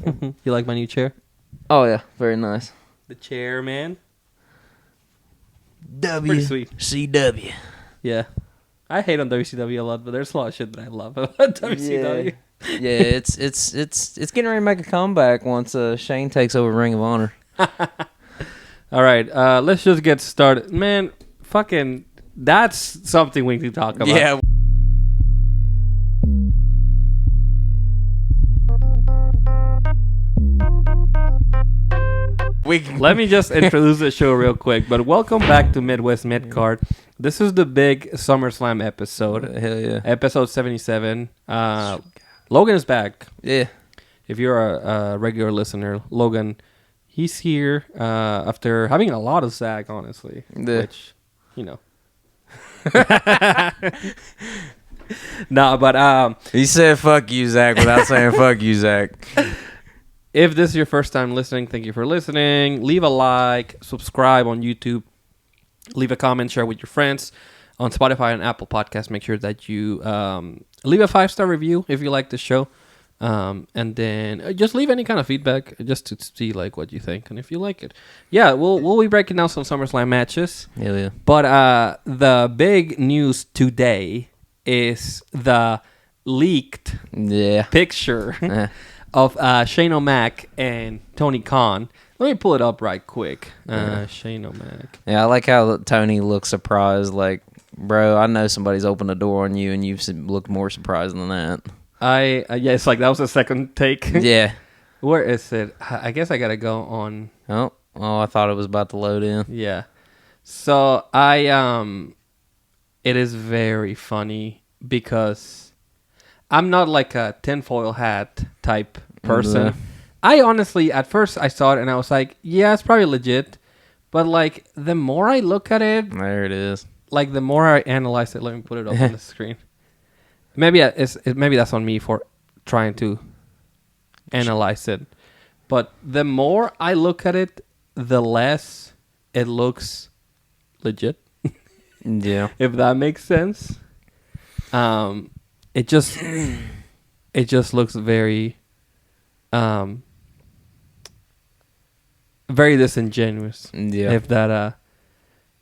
You like my new chair? Oh yeah, very nice. The chair, man. Pretty sweet. WCW. Yeah. I hate on WCW a lot, but there's a lot of shit that I love about WCW. Yeah, it's getting ready to make a comeback once Shane takes over Ring of Honor. All right, let's just get started. Man, fucking, that's something we need to talk about. Yeah. Let me just introduce the show real quick. But welcome back to Midwest Midcard. This is the big Summerslam episode. Hell yeah. Episode 77. Logan is back. Yeah. If you're a regular listener, Logan, he's here after having a lot of Zag, honestly. Yeah. Which, you know. No, but He said fuck you, Zach, without saying fuck you, Zach. if this is your first time listening, thank you for listening. Leave a like, subscribe on YouTube, leave a comment, share with your friends. On Spotify and Apple Podcasts, make sure that you leave a 5-star review if you like the show. And then just leave any kind of feedback just to see like what you think and if you like it. Yeah, we'll be breaking down some SummerSlam matches. Yeah. But the big news today is the leaked picture of Shane O'Mac and Tony Khan. Let me pull it up right quick. Shane O'Mac. Yeah, I like how Tony looks surprised. Like, bro, I know somebody's opened a door on you, and you've looked more surprised than that. Yeah, it's like that was the second take. Yeah. Where is it? I guess I gotta go on. Oh, I thought it was about to load in. Yeah. So it is very funny because I'm not like a tinfoil hat type person. I honestly, at first I saw it and I was like, yeah, it's probably legit. But like, the more I look at it, There it is. like the more I analyze it, let me put it up on the screen. Maybe maybe that's on me for trying to analyze it. But the more I look at it, the less it looks legit. Yeah. If that makes sense. It just looks very very disingenuous. Yeah. If that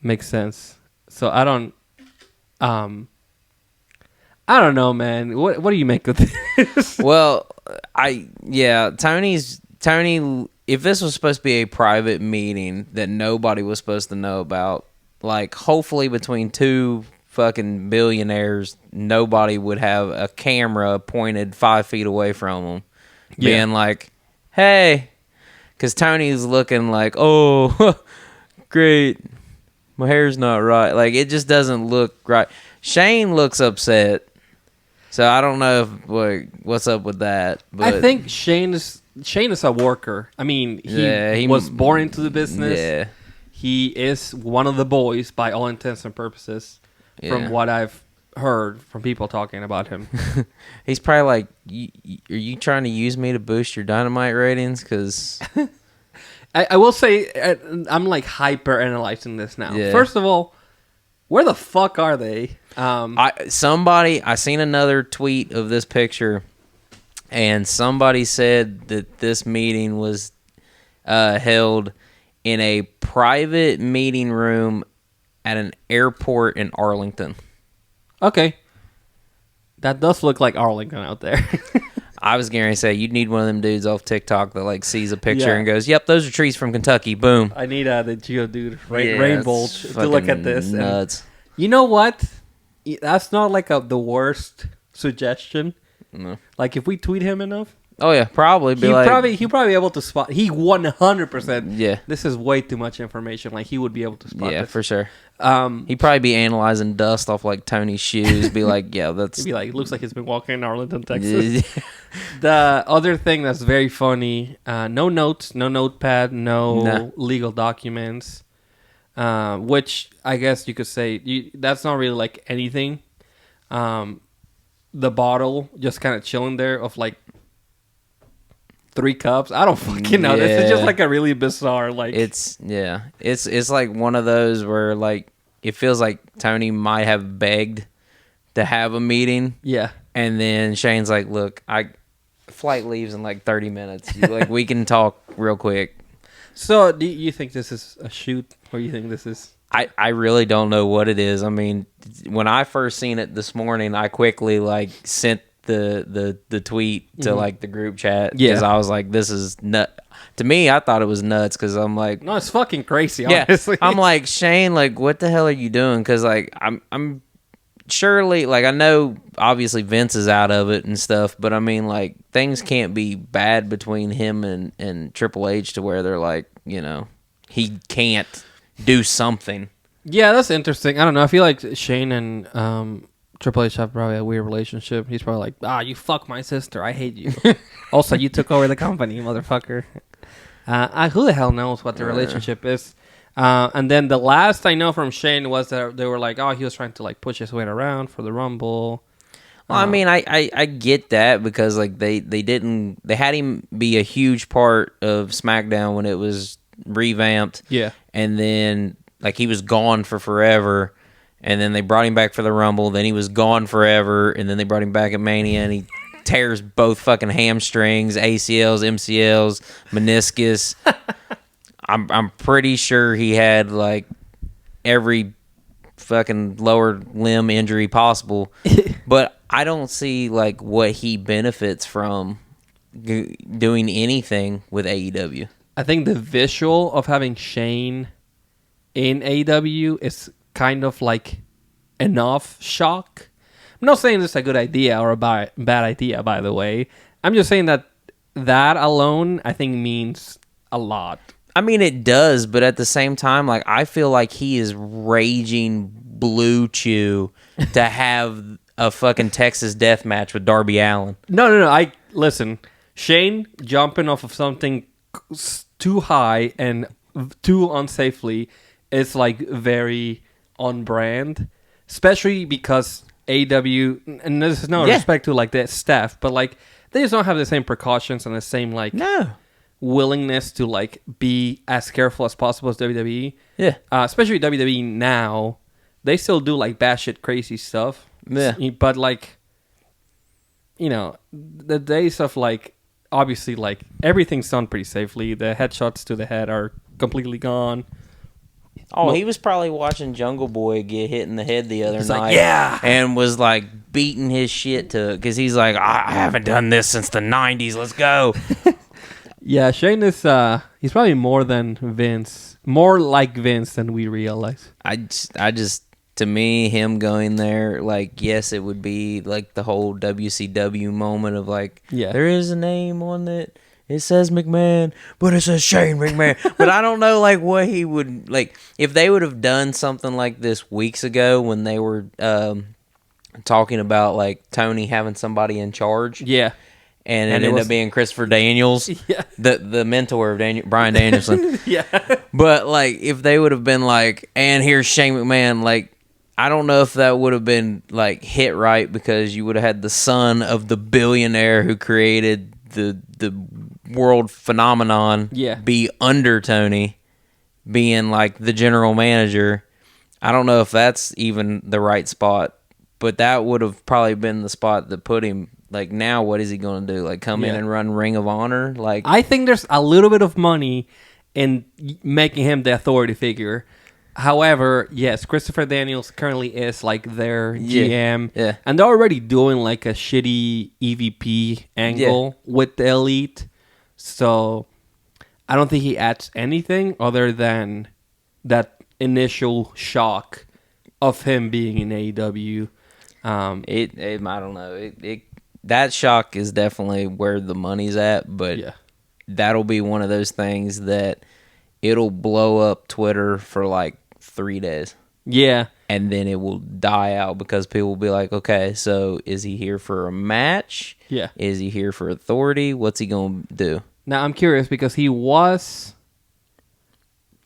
makes sense. So I don't know, man. What do you make of this? Well, Tony, if this was supposed to be a private meeting that nobody was supposed to know about, like, hopefully between two fucking billionaires, nobody would have a camera pointed 5 feet away from them, being like, hey, because Tony's looking like, oh, great, my hair's not right. Like, it just doesn't look right. Shane looks upset. So I don't know what's up with that. But I think Shane is a worker. I mean, he was born into the business. Yeah. He is one of the boys by all intents and purposes, from what I've heard from people talking about him. He's probably like, are you trying to use me to boost your Dynamite ratings? Because I will say, I'm like hyper analyzing this now. Yeah. First of all, where the fuck are they? I seen another tweet of this picture, and somebody said that this meeting was held in a private meeting room at an airport in Arlington. Okay. That does look like Arlington out there. I was going to say, you'd need one of them dudes off TikTok that like sees a picture and goes, yep, those are trees from Kentucky. Boom. I need the Geodude Rainbow to look at this. Nuts. And you know what? That's not like the worst suggestion. No. Like if we tweet him enough, oh yeah, probably. He'll probably be able to spot. He 100%. Yeah. This is way too much information. Like he would be able to spot. Yeah, this. for sure. He'd probably be analyzing dust off like Tony's shoes. Be like, yeah, that's. He'd be like, looks like he's been walking in Arlington, Texas. The other thing that's very funny: no notes, no notepad, no legal documents. Which I guess you could say that's not really like anything. The bottle just kind of chilling there of like 3 cups. I don't fucking know. This is just like a really bizarre like. It's like one of those where like it feels like Tony might have begged to have a meeting. Yeah. And then Shane's like, look, flight leaves in like 30 minutes. Like, we can talk real quick. So, do you think this is a shoot, or you think this is? I really don't know what it is. I mean, when I first seen it this morning, I quickly like sent the tweet to like the group chat because I was like, this is nut. To me, I thought it was nuts because I'm like, no, it's fucking crazy. Honestly, I'm like, Shane, like, what the hell are you doing? Because like I'm surely, like, I know obviously Vince is out of it and stuff, but I mean, like, things can't be bad between him and Triple H to where they're like, you know, he can't do something. Yeah, that's interesting. I don't know. I feel like Shane and Triple H have probably a weird relationship. He's probably like, you fuck my sister. I hate you. Also, you took over the company, motherfucker. Who the hell knows what the relationship is? And then the last I know from Shane was that they were like, he was trying to like push his weight around for the Rumble. Well, I mean, I get that because like they had him be a huge part of SmackDown when it was revamped. Yeah. And then like he was gone for forever. And then they brought him back for the Rumble. Then he was gone forever. And then they brought him back at Mania, and he tears both fucking hamstrings, ACLs, MCLs, meniscus. I'm pretty sure he had like every fucking lower limb injury possible. But I don't see like what he benefits from doing anything with AEW. I think the visual of having Shane in AEW is kind of like enough shock. I'm not saying this is a good idea or a bad idea, by the way. I'm just saying that alone, I think, means a lot. I mean, it does, but at the same time, like, I feel like he is raging blue chew to have a fucking Texas death match with Darby Allin. No. Listen, Shane jumping off of something too high and too unsafely is like very on brand, especially because AW, and this is no respect to like the staff, but like they just don't have the same precautions and the same like willingness to like be as careful as possible as WWE. Yeah, especially WWE now, they still do like batshit crazy stuff. Yeah, but like, you know, the days of like obviously like everything's done pretty safely. The headshots to the head are completely gone. Oh, he was probably watching Jungle Boy get hit in the head the other night. Like, yeah. And was like beating his shit to it because he's like, I haven't done this since the 90s. Let's go. Yeah, Shane is, he's probably more like Vince than we realize. I just, to me, him going there, like, yes, it would be like the whole WCW moment of like, there is a name on it. It says McMahon, but it says Shane McMahon. But I don't know, like, what he would... Like, if they would have done something like this weeks ago when they were talking about, like, Tony having somebody in charge. Yeah. And it ended up being Christopher Daniels. Yeah. The mentor of Bryan Danielson. Yeah. But, like, if they would have been like, and here's Shane McMahon, like, I don't know if that would have been, like, hit right because you would have had the son of the billionaire who created the world phenomenon be under Tony being like the general manager. I don't know if that's even the right spot, but that would have probably been the spot that put him like, now what is he going to do? Like, come in and run Ring of Honor? Like, I think there's a little bit of money in making him the authority figure. However, yes, Christopher Daniels currently is like their GM. Yeah. And they're already doing like a shitty EVP angle with the Elite. So I don't think he adds anything other than that initial shock of him being in AEW. I don't know. That shock is definitely where the money's at, but that'll be one of those things that it'll blow up Twitter for like 3 days. Yeah. And then it will die out because people will be like, okay, so is he here for a match? Yeah. Is he here for authority? What's he going to do? Now, I'm curious because he was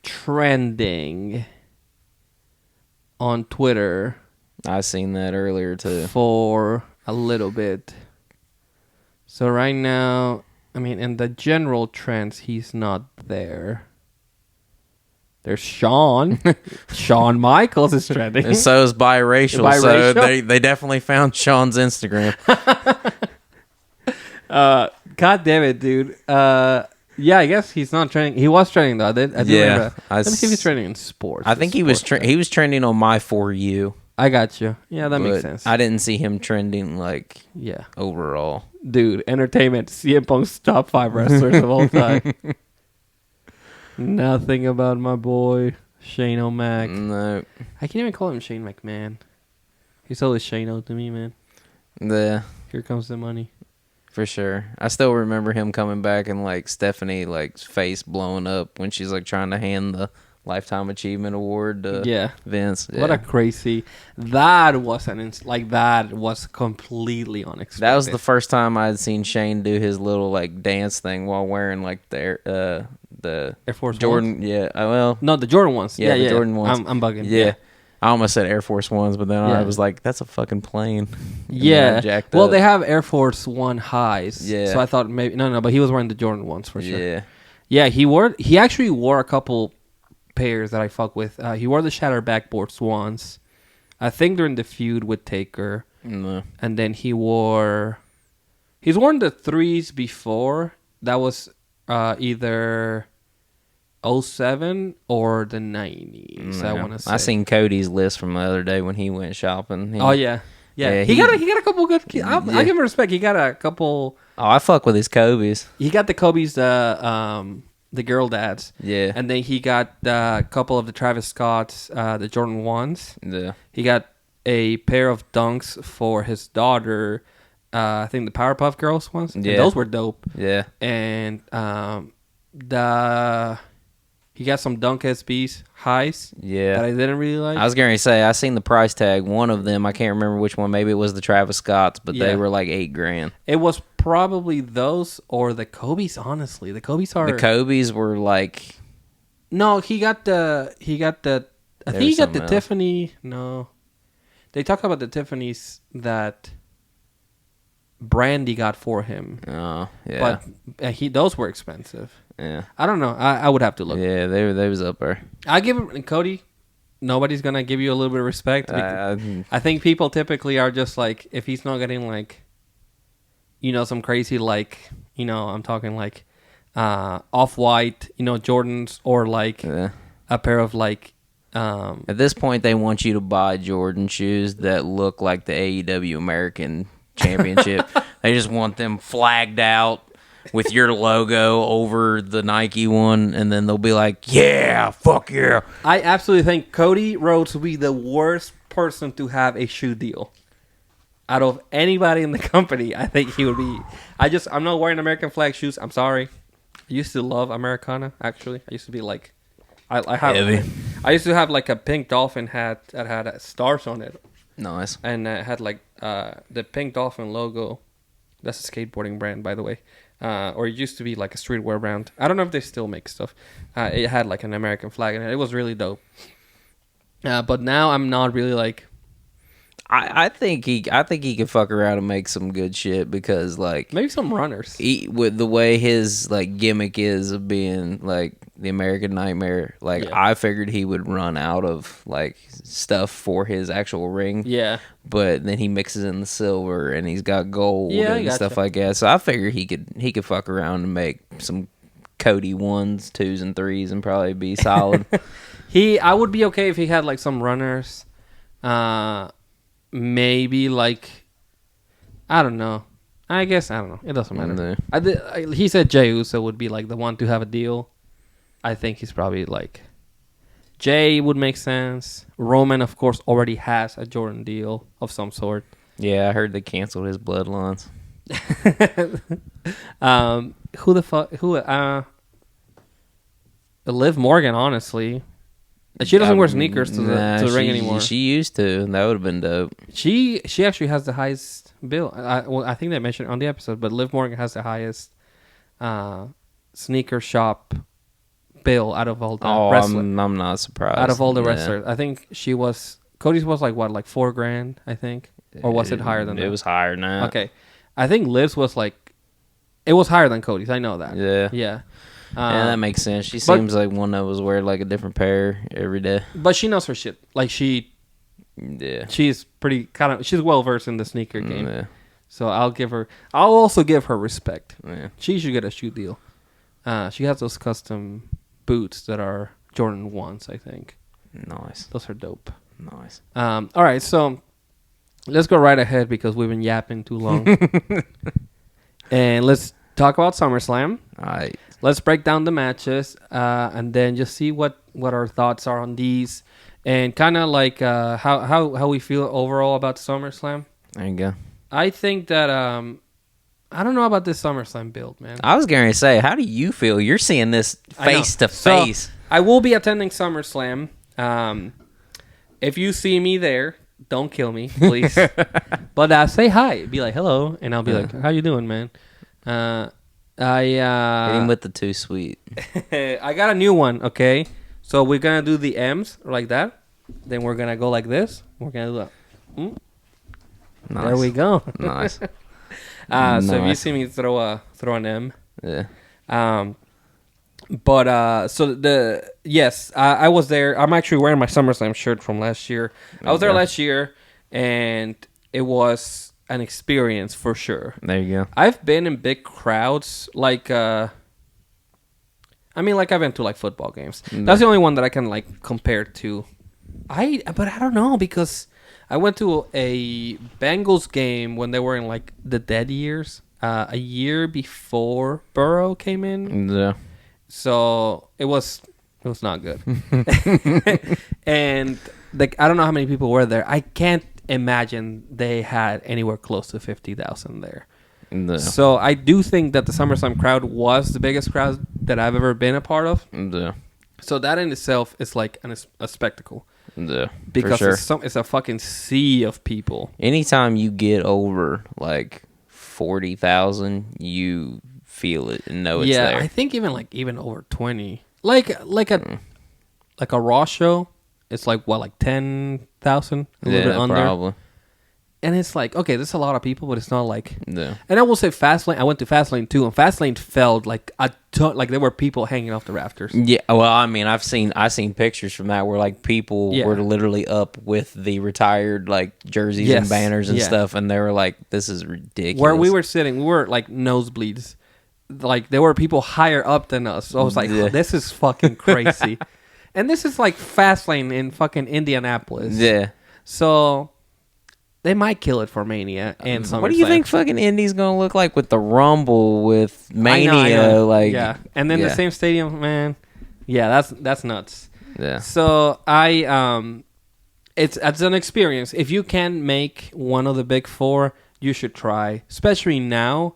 trending on Twitter. I seen that earlier too. For a little bit. So right now, I mean, in the general trends, he's not there. There's Shawn. Shawn Michaels is trending. And so is biracial. So they definitely found Shawn's Instagram. God damn it, dude. Yeah, I guess he's not training. He was training though. I did remember. Let me see if he's training in sports. I think he was trending on my For You. I got you. Yeah, that makes sense. I didn't see him trending yeah, overall. Dude, entertainment. CM Punk's top 5 wrestlers of all time. Nothing about my boy Shane O'Mac. No, I can't even call him Shane McMahon. He's always Shane O to me, man. Yeah, Here comes the money. for sure. I still remember him coming back and Stephanie face blowing up when she's trying to hand the Lifetime Achievement Award to Vince. Yeah. What a crazy. That was that was completely unexpected. That was the first time I had seen Shane do his little dance thing while wearing the Air Force Jordan. Ones? Yeah, well, no, the Jordan ones. Yeah, the Jordan ones. I'm bugging. Yeah. I almost said Air Force Ones, but then I was like, that's a fucking plane. And well, they have Air Force One highs. Yeah. So I thought maybe no, but he was wearing the Jordan ones for sure. Yeah. Yeah, he actually wore a couple pairs that I fuck with. He wore the Shatter Backboards once. I think during the feud with Taker. No. And then he's worn the 3s before. That was either 07 or the 90s, I want to say. I seen Cody's list from the other day when he went shopping. Yeah. He got a couple good. I give him respect. He got a couple. Oh, I fuck with his Kobe's. He got the Kobe's, the girl dads. Yeah. And then he got a couple of the Travis Scott's, the Jordan 1s. Yeah. He got a pair of dunks for his daughter. I think the Powerpuff Girls ones. Yeah. And those were dope. Yeah. And he got some Dunk SBs highs. Yeah. That I didn't really like. I was going to say, I seen the price tag. One of them, I can't remember which one. Maybe it was the Travis Scott's, but they were $8,000. It was probably those or the Kobe's, honestly. The Kobe's are... The Kobe's were No, he got the... I think he got the Tiffany... No. They talk about the Tiffany's that Brandy got for him. Oh, yeah. But those were expensive. Yeah. I don't know. I would have to look. Yeah, they was up there. I give him... Cody, nobody's going to give you a little bit of respect. I think people typically are just if he's not getting some crazy I'm talking off-white, Jordans or a pair of at this point they want you to buy Jordan shoes that look like the AEW American Championship. They just want them flagged out with your logo over the Nike one, and then they'll be like, yeah, fuck yeah. I absolutely think Cody Rhodes would be the worst person to have a shoe deal. Out of anybody in the company, I think he would be. I'm not wearing American flag shoes. I'm sorry. I used to love Americana, actually. I used to be heavy. I used to have a pink dolphin hat that had stars on it. Nice. And it had the pink dolphin logo. That's a skateboarding brand, by the way. Or it used to be a streetwear brand. I don't know if they still make stuff. It had an American flag in it. It was really dope. But now I'm not really I think he could fuck around and make some good shit because maybe some runners. With the way his gimmick is of being the American Nightmare, I figured he would run out of stuff for his actual ring. Yeah. But then he mixes in the silver and he's got gold and stuff like that. So I figured he could fuck around and make some Cody 1s, 2s, and 3s and probably be solid. I would be okay if he had some runners. Maybe I don't know. I guess I don't know. It doesn't matter. No. He said Jey Uso would be the one to have a deal. I think he's probably Jay would make sense. Roman, of course, already has a Jordan deal of some sort. Yeah, I heard they canceled his bloodlines. Who the fuck? Liv Morgan, honestly. She doesn't wear sneakers to the ring anymore. She used to. That would have been dope. She actually has the highest bill. I think they mentioned it on the episode, but Liv Morgan has the highest sneaker shop bill out of all the wrestlers. I'm not surprised. Out of all the wrestlers. I think Cody's was $4,000, I think. Or was it higher than that? It was higher than that. Okay. I think Liv's was it was higher than Cody's. I know that. Yeah. Yeah. Yeah, that makes sense. She seems like one that was wearing a different pair every day. But she knows her shit. Yeah. She's pretty she's well versed in the sneaker game. Yeah. So I'll also give her respect. Yeah. She should get a shoe deal. She has those custom boots that are Jordan 1s, I think. Nice. Those are dope. Nice. All right, so let's go right ahead because we've been yapping too long. And let's talk about SummerSlam. All right. Let's break down the matches and then just see what our thoughts are on these and kind of like how we feel overall about SummerSlam. There you go. I think that I don't know about this SummerSlam build, man. I was going to say, how do you feel? You're seeing this face to face. So, I will be attending SummerSlam. If you see me there, don't kill me, please. But say hi. Be like, hello. And I'll be like, how you doing, man? Hit him with the too sweet. I got a new one, okay? So we're going to do the M's like that. Then we're going to go like this. We're going to do that. Nice. There we go. Nice. So if you see me throw an M. Yeah. But I was there. I'm actually wearing my SummerSlam shirt from last year. I was there last year, and it was an experience for sure. There you go. I've been in big crowds, like I've been to like football games. That's the only one that I can like compare to. But I don't know because I went to a Bengals game when they were in like the dead years, a year before Burrow came in. Yeah. So it was not good. And like I don't know how many people were there. I can't imagine they had anywhere close to 50,000 there. No. So I do think that the SummerSlam crowd was the biggest crowd that I've ever been a part of. Yeah. So that in itself is like a spectacle. Yeah. Because for sure. it's a fucking sea of people. Anytime you get over like 40,000, you feel it and know it's there. I think even over 20. Like a Raw show, it's like what, like 10,000, a little bit under. Probably. And it's like, okay, there's a lot of people, but it's not like. Yeah. And I will say Fastlane. I went to Fastlane too, and Fastlane felt like like there were people hanging off the rafters. Yeah, well, I mean, I've seen pictures from that where like people were literally up with the retired like jerseys and banners and stuff, and they were like, "This is ridiculous." Where we were sitting, we were like nosebleeds. Like there were people higher up than us. So I was like, "This is fucking crazy," and this is like Fastlane in fucking Indianapolis. Yeah. So. They might kill it for Mania and SummerSlam. What do you think fucking Indy's gonna look like with the Rumble, with Mania? I know. Like, yeah, and then the same stadium, man. Yeah, that's nuts. Yeah. So it's an experience. If you can make one of the big four, you should try. Especially now,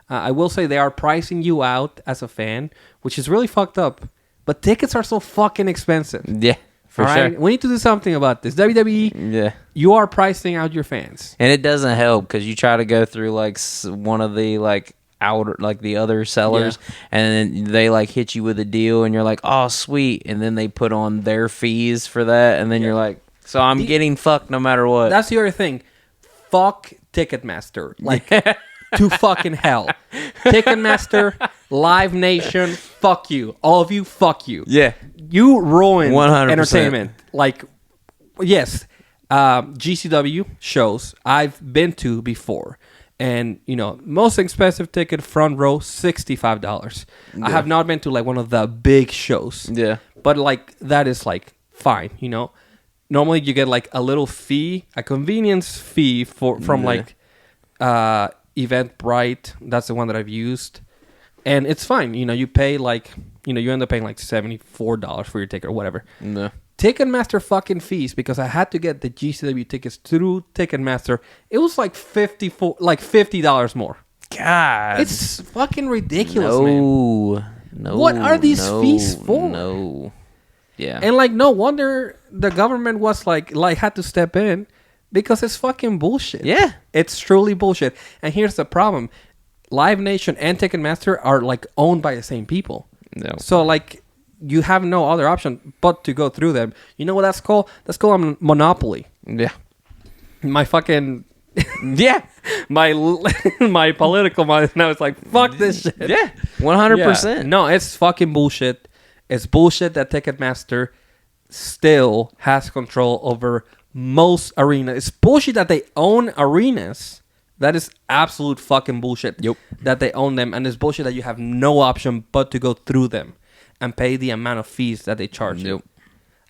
I will say they are pricing you out as a fan, which is really fucked up. But tickets are so fucking expensive. Yeah. For sure. We need to do something about this. WWE, you are pricing out your fans. And it doesn't help because you try to go through like one of the like outer, like the other sellers, and then they like hit you with a deal and you're like, oh, sweet. And then they put on their fees for that. And then you're like, so I'm getting fucked no matter what. That's the other thing. Fuck Ticketmaster. Like, to fucking hell. Ticketmaster, Live Nation, fuck you. All of you, fuck you. Yeah. You ruin 100%. entertainment. Like, yes, GCW shows I've been to before. And, most expensive ticket, front row, $65. Yeah. I have not been to, like, one of the big shows. Yeah. But, like, that is, like, fine, Normally, you get, like, a little fee, a convenience fee from like, Eventbrite. That's the one that I've used. And it's fine. You pay, like... you end up paying like $74 for your ticket or whatever. No. Ticketmaster fucking fees, because I had to get the GCW tickets through Ticketmaster. It was like $50 more. God. It's fucking ridiculous, man. No. What are these fees for? No. Yeah. And like no wonder the government was like had to step in, because it's fucking bullshit. Yeah. It's truly bullshit. And here's the problem. Live Nation and Ticketmaster are like owned by the same people. No. So, like, you have no other option but to go through them. You know what that's called? That's called a monopoly. Yeah. My fucking... yeah. My political mind now is like, fuck this shit. Yeah. 100%. Yeah. No, it's fucking bullshit. It's bullshit that Ticketmaster still has control over most arenas. It's bullshit that they own arenas That is absolute fucking bullshit. Yep. That they own them, and it's bullshit that you have no option but to go through them and pay the amount of fees that they charge you.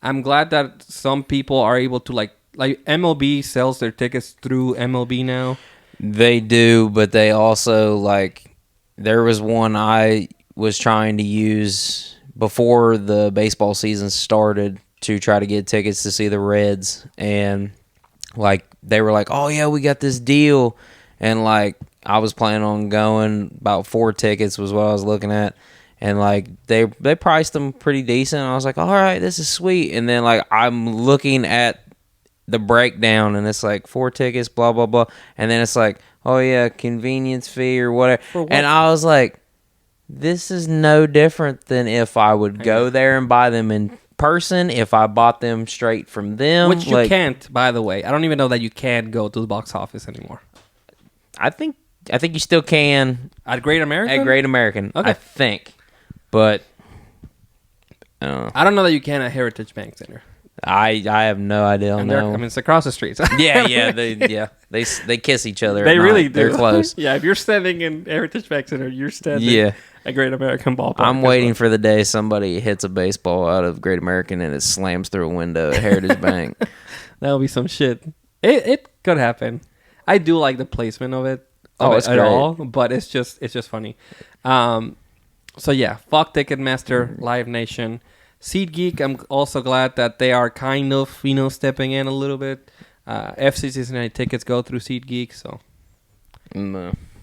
I'm glad that some people are able to like MLB sells their tickets through MLB now. They do, but they also like there was one I was trying to use before the baseball season started to try to get tickets to see the Reds, and like they were like, "Oh yeah, we got this deal," and like I was planning on going. About 4 tickets was what I was looking at, and like they priced them pretty decent. I was like, "All right, this is sweet," and then like I'm looking at the breakdown, and it's like 4 tickets, blah blah blah, and then it's like, "Oh yeah, convenience fee or whatever," and I was like, "This is no different than if I would go there and buy them in person. If I bought them straight from them, which you can't, by the way. I don't even know that you can go to the box office anymore. I think you still can At Great American. at Great American. Okay. I think, but I don't know that you can at Heritage Bank Center. I have no idea. I mean, it's across the street. They kiss each other. They at really night. do. They're close. Yeah, if you're standing in Heritage Bank Center, you're standing at Great American Ballpark. I'm waiting for the day somebody hits a baseball out of Great American and it slams through a window at Heritage Bank. That'll be some shit. It could happen. I do like the placement of it. It's at great. all, but it's just funny. So yeah, fuck Ticketmaster, Live Nation. SeatGeek, I'm also glad that they are kind of, stepping in a little bit. FC Cincinnati tickets go through SeatGeek, so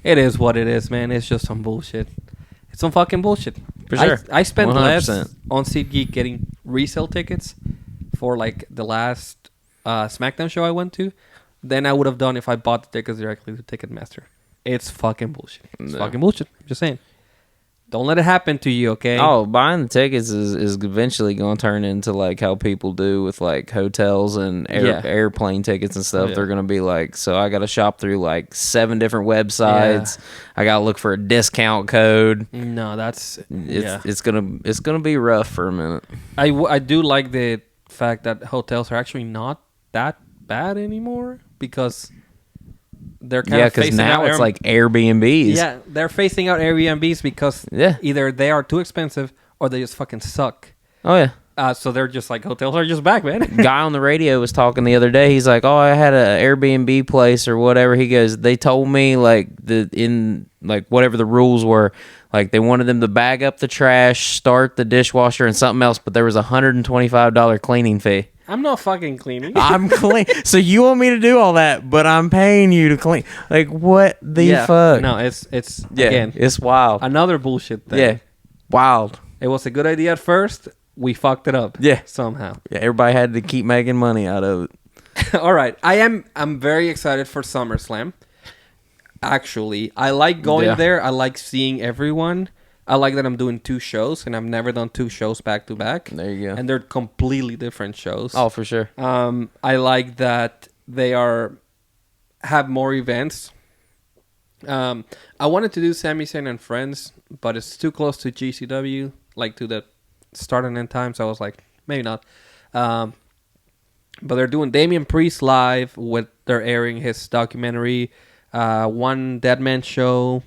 it is what it is, man. It's just some bullshit. It's some fucking bullshit. For sure. I spent 100%. less on SeatGeek getting resale tickets for like the last SmackDown show I went to than I would have done if I bought the tickets directly to Ticketmaster. It's fucking bullshit. It's fucking bullshit. I'm just saying. Don't let it happen to you, okay? Oh, buying the tickets is eventually going to turn into like how people do with like hotels and airplane tickets and stuff. Yeah. They're going to be like, so I got to shop through like 7 different websites. I got to look for a discount code. No, that's it's gonna be rough for a minute. I do like the fact that hotels are actually not that bad anymore because they're kind of because now it's like Airbnbs. Yeah, they're phasing out Airbnbs because either they are too expensive or they just fucking suck. Oh yeah. So they're just like, hotels are just back, man. Guy on the radio was talking the other day. He's like, "Oh, I had an Airbnb place or whatever." He goes, "They told me like whatever the rules were, like they wanted them to bag up the trash, start the dishwasher, and something else, but there was $125 cleaning fee." I'm not fucking cleaning. I'm clean. So you want me to do all that, but I'm paying you to clean. Like, what the fuck? No, it's again, it's wild. another bullshit thing. Yeah, wild. It was a good idea at first. We fucked it up. Yeah, somehow. Yeah, everybody had to keep making money out of it. All right, I'm very excited for SummerSlam. Actually, I like going there. I like seeing everyone. I like that I'm doing 2 shows, and I've never done 2 shows back to back. There you go. And they're completely different shows. Oh, for sure. I like that they have more events. I wanted to do Sami Zayn and Friends, but it's too close to GCW, like to the start and end time. So I was like, maybe not. But they're doing Damian Priest live. They're airing his documentary, One Dead Man Show.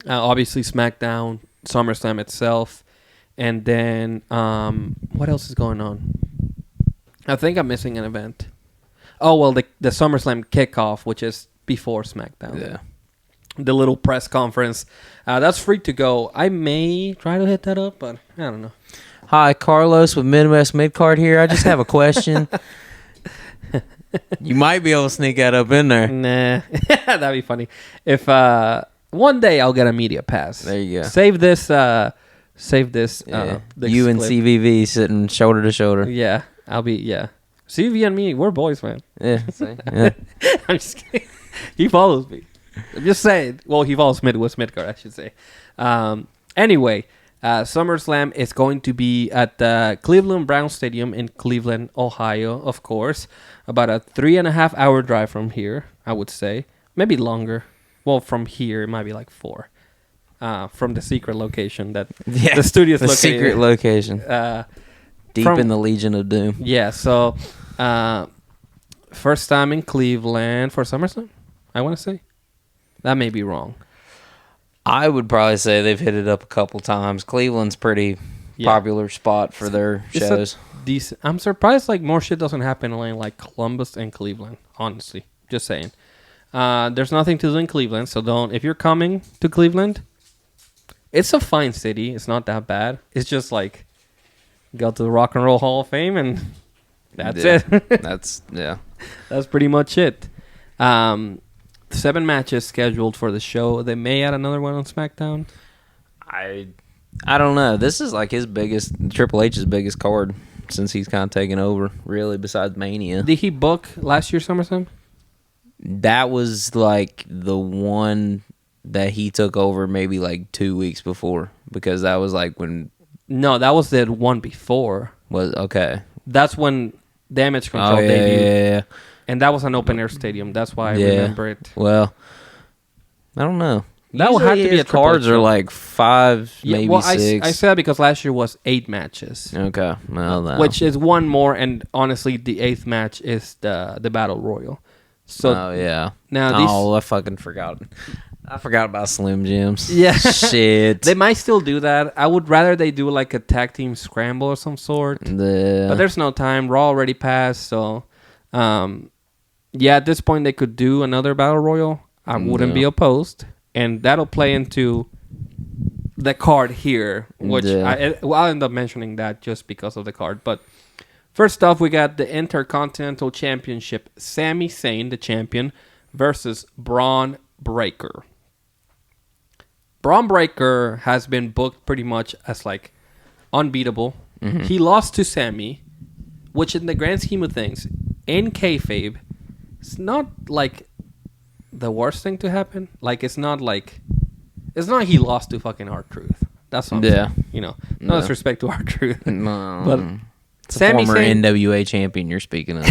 Obviously SmackDown, SummerSlam itself, and then what else is going on? I think I'm missing an event. Oh well, the SummerSlam kickoff, which is before SmackDown. Yeah, the little press conference. That's free to go. I may try to hit that up, but I don't know. Hi, Carlos with Midwest Midcard here. I just have a question. You might be able to sneak that up in there. Nah, that'd be funny. If one day I'll get a media pass. There you go. Save this. You and CVV sitting shoulder to shoulder. Yeah, I'll be. Yeah, CV and me, we're boys, man. Yeah. Yeah. I'm just kidding. He follows me. I'm just saying. Well, he follows Midwest Midcard, I should say. Anyway, SummerSlam is going to be at the Cleveland Browns Stadium in Cleveland, Ohio, of course. About a 3.5 hour drive from here, I would say. Maybe longer. Well, from here, it might be like 4. From the secret location that the studio's located. The secret location. Deep in the Legion of Doom. Yeah, so first time in Cleveland for SummerSlam, I want to say. That may be wrong. I would probably say they've hit it up a couple times. Cleveland's pretty popular spot for their shows. Decent. I'm surprised like more shit doesn't happen in like Columbus and Cleveland. Honestly, just saying. There's nothing to do in Cleveland, so don't. If you're coming to Cleveland, it's a fine city. It's not that bad. It's just like go to the Rock and Roll Hall of Fame and that's it. That's pretty much it. 7 matches scheduled for the show. They may add another one on SmackDown. I don't know. This is like Triple H's biggest card since he's kind of taken over, really, besides Mania. Did he book last year's SummerSlam? That was like the one that he took over maybe like 2 weeks before, because that was like when... No, that was the one before. Was okay. That's when Damage Control debuted. Yeah. And that was an open-air stadium. That's why I remember it. Well, I don't know. That would have to be a cards are like 5, maybe 6. I said because last year was 8 matches. Okay. Well, no. Which is one more, and honestly, the 8th match is the Battle Royal. So yeah. Now I fucking forgot. I forgot about Slim Jims. Yeah. Shit. They might still do that. I would rather they do like a tag team scramble or some sort. Yeah. But there's no time. Raw already passed, so at this point they could do another Battle Royal. I wouldn't be opposed. And that'll play into the card here, which I'll end up mentioning that just because of the card. But first off, we got the Intercontinental Championship. Sami Zayn, the champion, versus Braun Breaker. Braun Breaker has been booked pretty much as like unbeatable. Mm-hmm. He lost to Sami, which in the grand scheme of things, in kayfabe, it's not like the worst thing to happen. Like it's not he lost to fucking R-Truth. That's what I'm saying. You know, no disrespect to R-Truth. No. But it's a former NWA champion you're speaking of.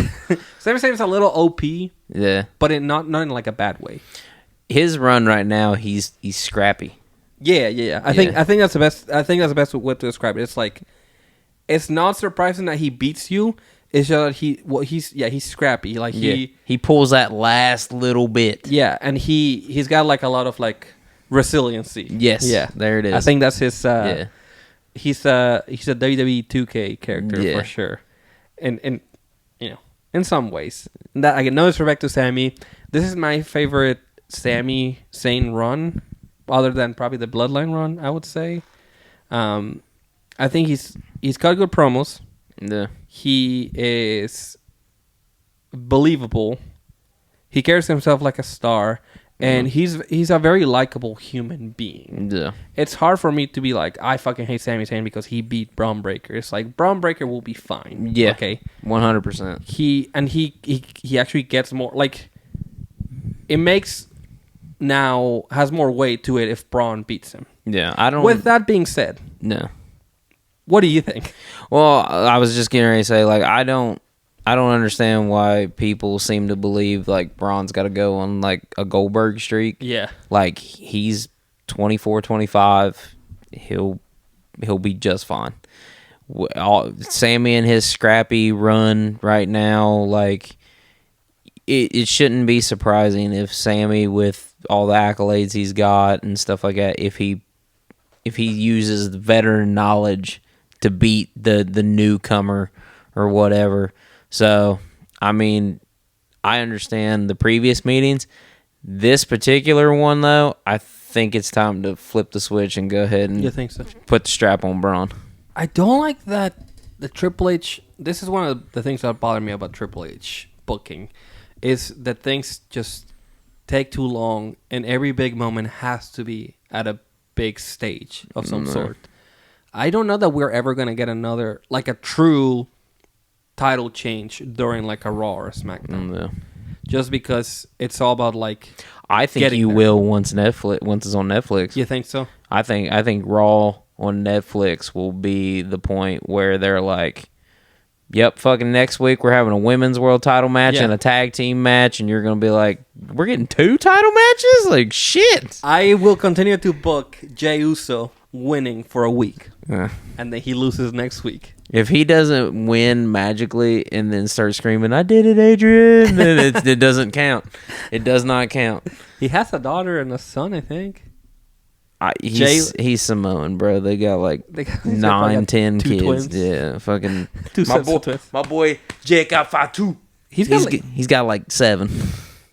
Sami Zayn's a little OP. Yeah. But not in like a bad way. His run right now, he's scrappy. Yeah. I think that's the best. I think that's the best way to describe it. It's like it's not surprising that he beats you. It's just that he's scrappy. Like he pulls that last little bit. Yeah, and he's got like a lot of like resiliency. Yes. Yeah. There it is. I think that's his. He's a WWE 2K character for sure, and you know in some ways that I get no disrespect to Sami. This is my favorite Sami Zayn run, other than probably the Bloodline run. I would say. I think he's got good promos. Yeah. He is believable. He carries himself like a star, and he's a very likable human being. Yeah. It's hard for me to be like, I fucking hate Sami Zayn because he beat Braun Breaker. It's like Braun Breaker will be fine. Yeah. Okay. 100%. He actually gets more like it has more weight to it if Braun beats him. Yeah. I don't. With that being said, no. What do you think? Well, I was just getting ready to say, like, I don't understand why people seem to believe like Braun's got to go on like a Goldberg streak. Yeah, like he's 24, 25. He'll be just fine. Sami and his scrappy run right now, like it shouldn't be surprising if Sami, with all the accolades he's got and stuff like that, if he uses the veteran knowledge to beat the newcomer or whatever. So, I mean, I understand the previous meetings. This particular one, though, I think it's time to flip the switch and go ahead and you think so? Put the strap on Braun. I don't like that the Triple H... This is one of the things that bother me about Triple H booking, is that things just take too long, and every big moment has to be at a big stage of some sort. I don't know that we're ever going to get another, like a true title change during like a Raw or a SmackDown. Yeah. Just because it's all about like I think you will once it's on Netflix. You think so? I think Raw on Netflix will be the point where they're like, yep, fucking next week we're having a women's world title match and a tag team match, and you're going to be like, we're getting 2 title matches? Like, shit. I will continue to book Jey Uso winning for a week, Uh, and then he loses next week. if he doesn't win magically and then start screaming, "I did it, Adrian," then it doesn't count. It does not count. He has a daughter and a son, I think. He's Samoan, bro. They got like They got 9-10 two kids. twins. Yeah, fucking Two sets of twins. my boy Jake got 5'2". He's got like 7.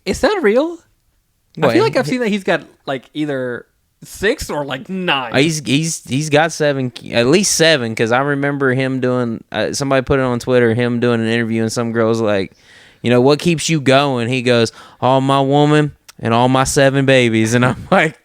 Is that real? I Wait, feel like I've seen that he's got like either 6 or like 9. He's got 7, at least 7, because I remember him doing. Somebody put it on Twitter. Him doing an interview, and some girl's like, what keeps you going? He goes, all my woman and all my 7 babies, and I'm like,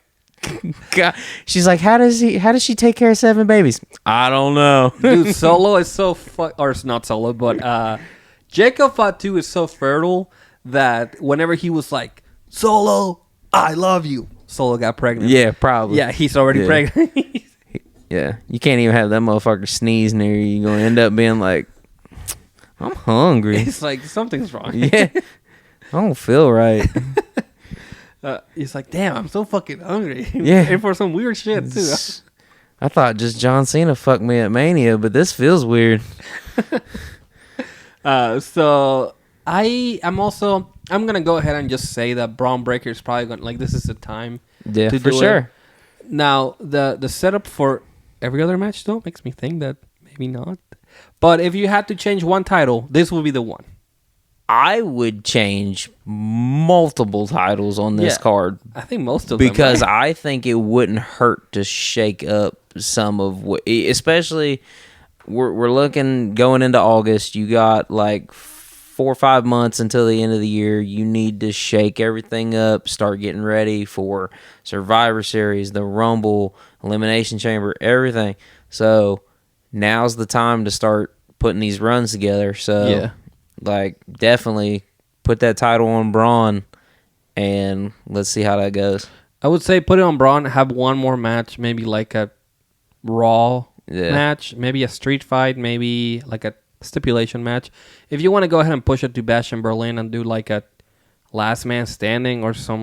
God. She's like, how does she take care of 7 babies? I don't know. Dude, Solo is so or it's not Solo, but Jacob Fatu is so fertile that whenever he was like, Solo, I love you, Solo got pregnant. Yeah, probably. Yeah, he's already pregnant. Yeah, you can't even have that motherfucker sneeze near you. You're gonna end up being like, I'm hungry. It's like something's wrong. Yeah, I don't feel right. He's like, damn, I'm so fucking hungry. Yeah, and for some weird shit too. I thought just John Cena fucked me at Mania, but this feels weird. So I'm gonna go ahead and just say that Braun Breaker is probably gonna this is the time. Yeah, to for do sure. It. Now the setup for every other match though makes me think that maybe not. But if you had to change one title, this would be the one. I would change multiple titles on this card. I think most of them. Because right? I think it wouldn't hurt to shake up some of what, especially we're looking going into August. You got like 4 or 5 months until the end of the year. You need to shake everything up, start getting ready for Survivor Series, the Rumble, Elimination Chamber, everything. So now's the time to start putting these runs together. So definitely put that title on Braun, and let's see how that goes. I would say put it on Braun, have one more match, maybe like a Raw match, maybe a street fight, maybe like a stipulation match. If you want to go ahead and push it to Bash in Berlin and do like a last man standing or some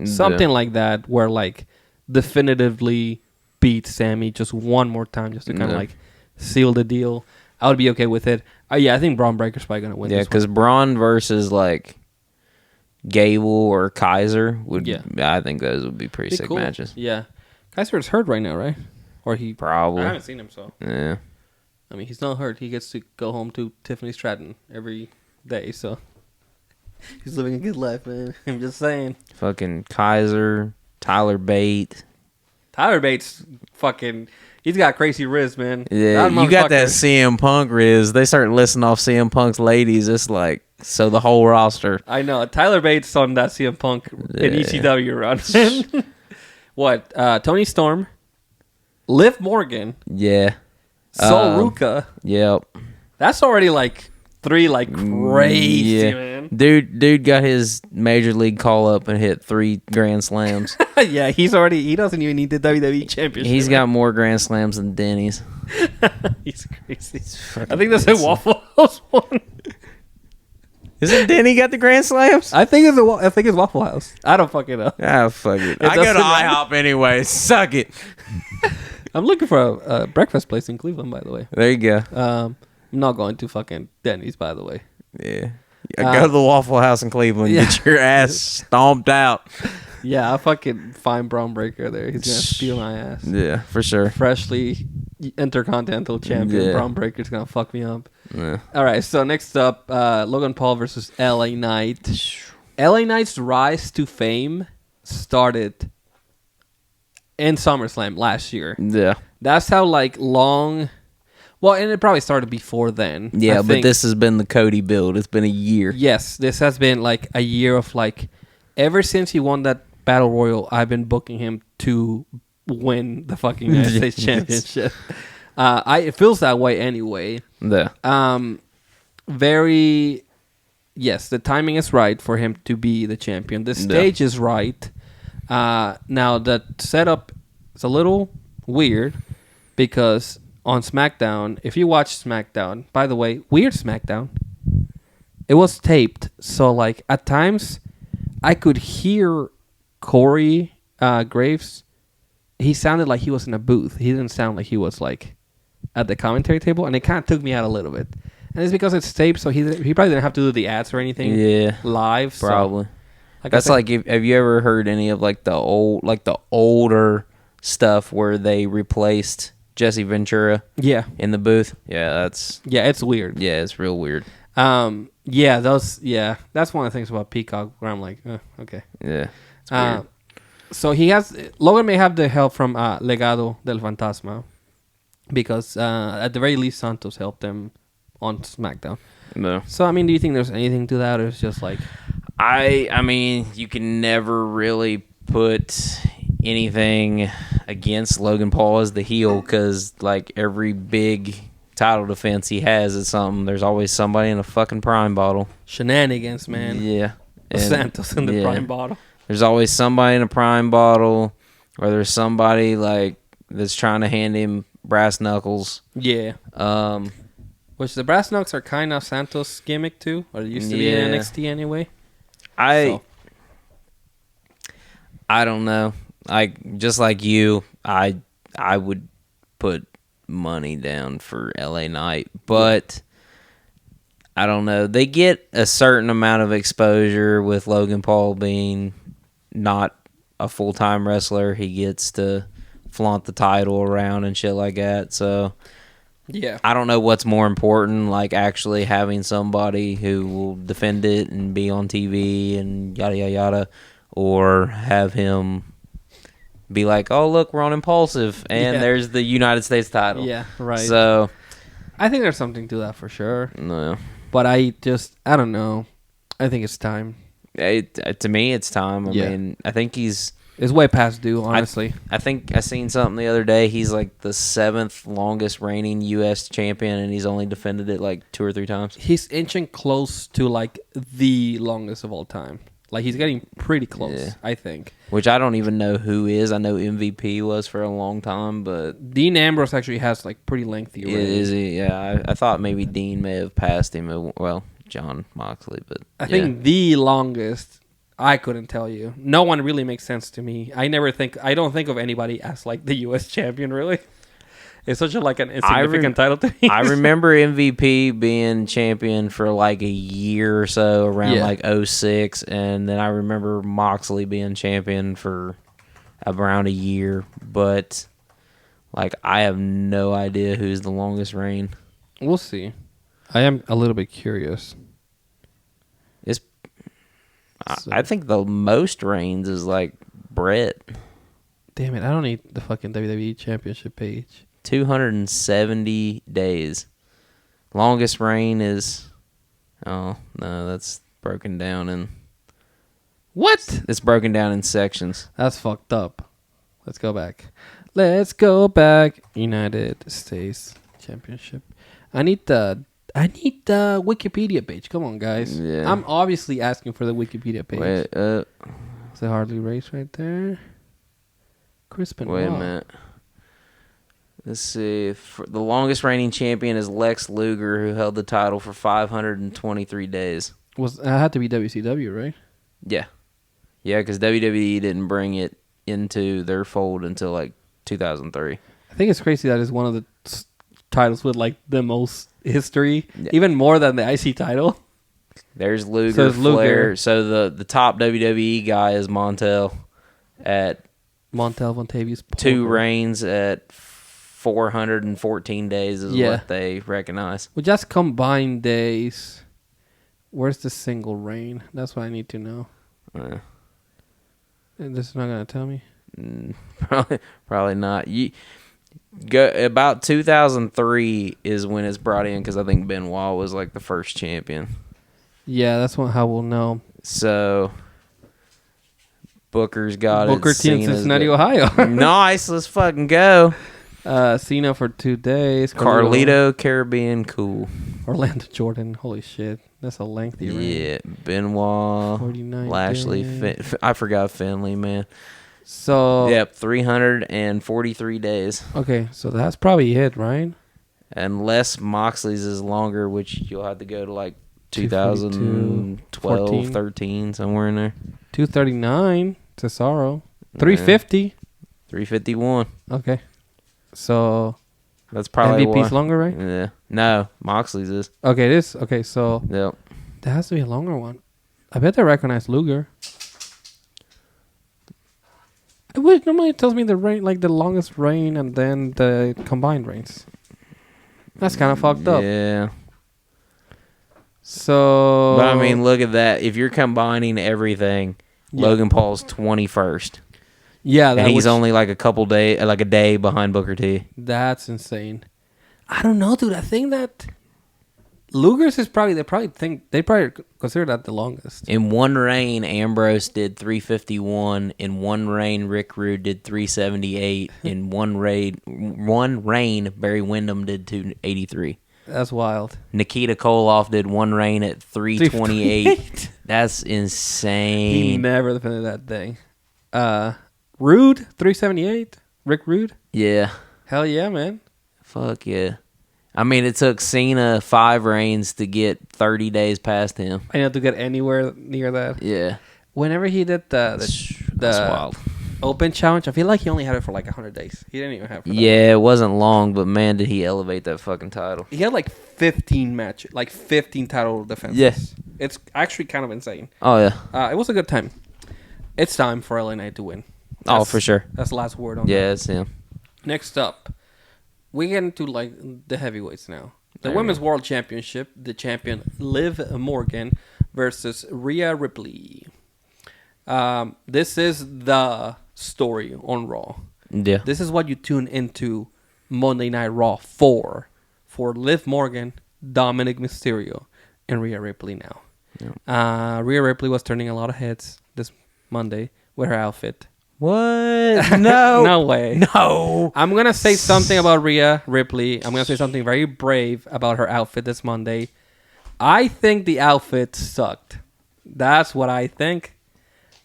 something like that where like definitively beat Sammy just one more time just to kind of seal the deal, I would be okay with it. I think Braun Breaker's probably going to win this one. Yeah, because Braun versus like Gable or Kaiser I think those would be pretty sick matches. Yeah. Kaiser is hurt right now, right? Or he probably. I haven't seen him, so. Yeah. I mean, he's not hurt. He gets to go home to Tiffany Stratton every day, so he's living a good life, man. I'm just saying. Fucking Kaiser, Tyler Bate. Tyler Bates, he's got crazy wrist, man. Yeah, you got that CM Punk wrist. They start listing off CM Punk's ladies. It's like, so the whole roster. I know. Tyler Bates on that CM Punk in ECW run. What? Tony Storm, Liv Morgan. Yeah. Sol Ruka. Yep. That's already like 3 crazy, man. Dude got his major league call up and hit 3 Grand Slams. Yeah, he doesn't even need the WWE Championship. He's got more Grand Slams than Denny's. He's crazy. I think that's a Waffle House one. Isn't Denny got the Grand Slams? I think it's Waffle House. I don't fucking know. Ah, fuck it. I go to IHOP anyway. Suck it. I'm looking for a breakfast place in Cleveland, by the way. There you go. I'm not going to fucking Denny's, by the way. Yeah. Go to the Waffle House in Cleveland. Yeah. Get your ass stomped out. Yeah, I'll fucking find Braun Breaker there. He's going to steal my ass. Yeah, for sure. Freshly Intercontinental Champion Braun Breaker's going to fuck me up. Yeah. All right, so next up, Logan Paul versus LA Knight. LA Knight's rise to fame started in SummerSlam last year. Yeah. That's how long... Well, and it probably started before then. Yeah, but this has been the Cody build. It's been a year. Yes, this has been a year of ever since he won that Battle Royal, I've been booking him to win the fucking United States Championship. It feels that way anyway. Yeah. Yes, the timing is right for him to be the champion. The stage is right. Now, the setup is a little weird because on SmackDown, if you watch SmackDown, by the way, weird SmackDown, it was taped. So, at times, I could hear Corey Graves he sounded like he was in a booth. He didn't sound like he was like at the commentary table, and it kind of took me out a little bit. And it's because it's taped, so he probably didn't have to do the ads or anything. Yeah, live. probably. So, like That's like, have you ever heard any of like the older stuff where they replaced Jesse Ventura? Yeah, in the booth. Yeah, it's weird. Yeah, it's real weird. That's one of the things about Peacock where I'm like, okay. Yeah, it's weird. So Logan may have the help from Legado del Fantasma because at the very least Santos helped them on SmackDown. No. So I mean, do you think there's anything to that, or it's just like I mean, you can never really put anything against Logan Paul as the heel because like every big title defense he has is something. There's always somebody in a fucking prime bottle. Shenanigans, man. Yeah. Santos in the prime bottle. There's always somebody in a prime bottle, or there's somebody like that's trying to hand him brass knuckles. Yeah. Which the brass knuckles are kind of Santos' gimmick too, or it used to be in NXT anyway. I don't know. Just like you, I would put money down for LA Knight, but I don't know. They get a certain amount of exposure with Logan Paul being not a full-time wrestler. He gets to flaunt the title around and shit like that. So yeah, I don't know what's more important, like actually having somebody who will defend it and be on TV and yada yada yada, or have him be like, oh look, we're on Impulsive and there's the United States title. Yeah, right. So I think there's something to that for sure. No, but I don't know. I think it's time. To me, it's time. I mean, I think it's way past due, honestly. I think I seen something the other day. He's like the 7th longest reigning U.S. champion, and he's only defended it like 2 or 3 times. He's inching close to like the longest of all time. Like he's getting pretty close, I think. Which I don't even know who is. I know MVP was for a long time, but Dean Ambrose actually has like pretty lengthy reign. Is he? Yeah, I thought maybe Dean may have passed him. Well, John Moxley, but I think the longest. I couldn't tell you. No one really makes sense to me. I don't think of anybody as like the U.S. champion. Really, it's such an insignificant title to me. I remember MVP being champion for like a year or so around like 06, and then I remember Moxley being champion for around a year. But like, I have no idea who's the longest reign. We'll see. I am a little bit curious. I think the most reigns is like Brett. Damn it, I don't need the fucking WWE Championship page. 270 days. Longest reign is... Oh, no, that's broken down in... What? It's broken down in sections. That's fucked up. Let's go back. United States Championship. I need the Wikipedia page. Come on, guys. Yeah. I'm obviously asking for the Wikipedia page. Wait, It's a Harley Race right there. Chris Benoit. Wait a minute. Let's see. The longest reigning champion is Lex Luger, who held the title for 523 days. It had to be WCW, right? Yeah. Yeah, because WWE didn't bring it into their fold until like 2003. I think it's crazy that it's one of the titles with like the most history, even more than the IC title. There's Luger, Flair. So the top WWE guy is Montel Vontavious. 2 reigns at 414 days is what they recognize. Well, just combined days. Where's the single reign? That's what I need to know. And this is not gonna tell me. Probably not. About 2003 is when it's brought in, because I think Benoit was like the first champion. Yeah, that's how we'll know. So Booker's got it. Booker T in Cincinnati, Ohio. Nice, let's fucking go. Cena for 2 days. Carlito, Caribbean, cool. Orlando Jordan, holy shit, that's a lengthy reign. Yeah, Benoit, 49 Lashley, I forgot Finley, man. So 343 days. Okay, so that's probably it, right? Unless Moxley's is longer, which you'll have to go to like 2012, 13, somewhere in there. 239, Cesaro. 350. 351. Okay. So That's probably MVP's why. longer, right? Yeah. No, Moxley's is. Okay, it is. Okay, so Yep. there has to be a longer one. I bet they recognize Luger. Which normally tells me the reign, like the longest reign, and then the combined reigns. That's kind of fucked up. Yeah. So, But I mean, look at that. If you're combining everything, Yeah. Logan Paul's 21st. yeah, And he's only like a day behind Booker T. That's insane. I don't know, dude. I think that Luger's is probably they probably consider that the longest. In one reign, Ambrose did 351. In one reign, Rick Rude did 378. In one reign, Barry Windham did 283. That's wild. Nikita Koloff did one reign at 328. That's He insane. never defended that thing. Rude 378. Rick Rude. Yeah. Hell yeah, man. Fuck yeah. I mean, it took Cena 5 reigns to get 30 days past him. I didn't have to get anywhere near that. Yeah. Whenever he did That's wild. Open challenge, I feel like he only had it for like 100 days. He didn't even have it for that. Yeah, it wasn't long, but man, did he elevate that fucking title. He had like 15 title defenses. Yeah. It's actually kind of insane. Oh, yeah. It was a good time. It's time for LA Knight to win. Oh, for sure. That's the last word on that. Yeah, it's him. Next up, we get into like the heavyweights now. The There Women's we World Championship, the champion Liv Morgan versus Rhea Ripley. This is the story on Raw. Yeah. This is what you tune into Monday Night Raw for Liv Morgan, Dominic Mysterio, and Rhea Ripley now. Yeah. Rhea Ripley was turning a lot of heads this Monday with her outfit. What? No. No way. No. I'm going to say something about Rhea Ripley. I'm going to say something very brave about her outfit this Monday. I think the outfit sucked. That's what I think.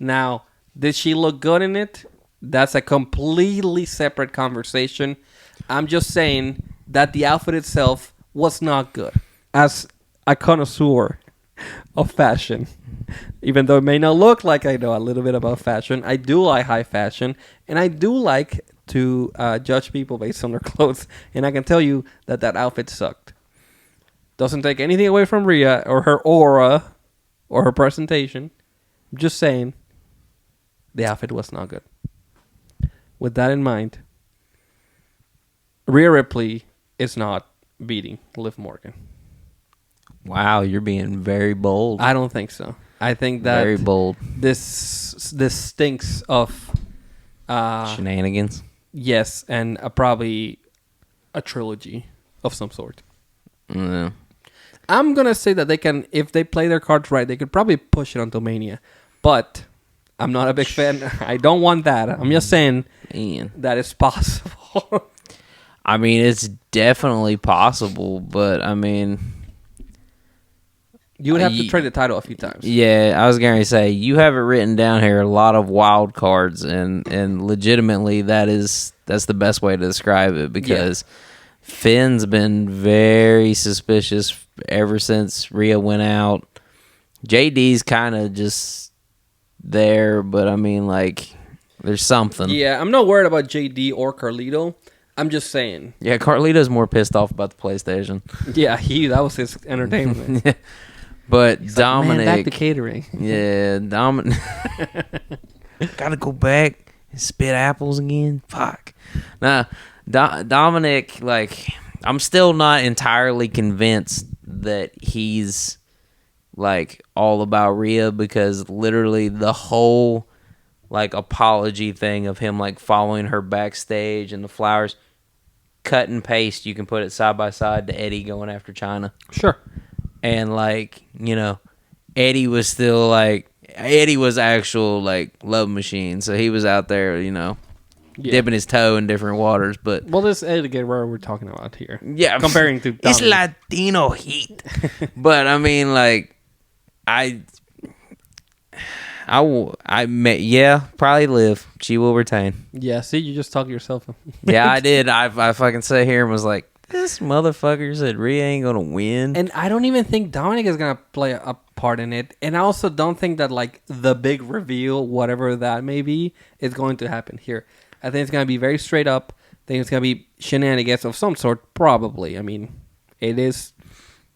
Now, did she look good in it? That's a completely separate conversation. I'm just saying that the outfit itself was not good. As a connoisseur of fashion, even though it may not look like I know a little bit about fashion, I do like high fashion, and I do like to judge people based on their clothes. And I can tell you that that outfit sucked. Doesn't take anything away from Rhea or her aura or her presentation. I'm just saying the outfit was not good. With that in mind, Rhea Ripley is not beating Liv Morgan. Wow, you're being very bold. I don't think so. I think that Very bold. This stinks of Shenanigans. yes, and probably a trilogy of some sort. Yeah. I'm gonna say that they can, if they play their cards right, they could probably push it onto Mania. But I'm not a big fan. I don't want that. I'm just saying Man. that it's possible. I mean, it's definitely possible, but I mean, You would have to trade the title a few times. yeah, I was going to say, you have it written down here, a lot of wild cards, and legitimately that's the best way to describe it, because Finn's been very suspicious ever since Rhea went out. JD's kind of just there, but I mean, like, there's something. Yeah, I'm not worried about JD or Carlito. I'm just saying. Yeah, Carlito's more pissed off about the PlayStation. Yeah, that was his entertainment. But He's Dominic, like, man, back to catering. yeah, Dominic, gotta go back and spit apples again. Fuck. Nah, Dominic, like, I'm still not entirely convinced that he's like all about Rhea, because literally the whole like apology thing of him like following her backstage and the flowers, cut and paste. You can put it side by side to Eddie going after China. Sure. And, like, you know, Eddie was still, like, Eddie was actual, like, love machine. So he was out there, you know, dipping his toe in different waters. But, well, this Eddie Guerrero we're talking about here. yeah. Comparing to It's Dominic. Latino heat. But, I mean, like, probably Liv. She will retain. Yeah, see, you just talk yourself. Yeah, I did. I fucking sat here and was like, this motherfucker said Rhea ain't gonna win. And I don't even think Dominic is gonna play a part in it. And I also don't think that like the big reveal, whatever that may be, is going to happen here. I think it's gonna be very straight up. I think it's gonna be shenanigans of some sort, probably. I mean, it is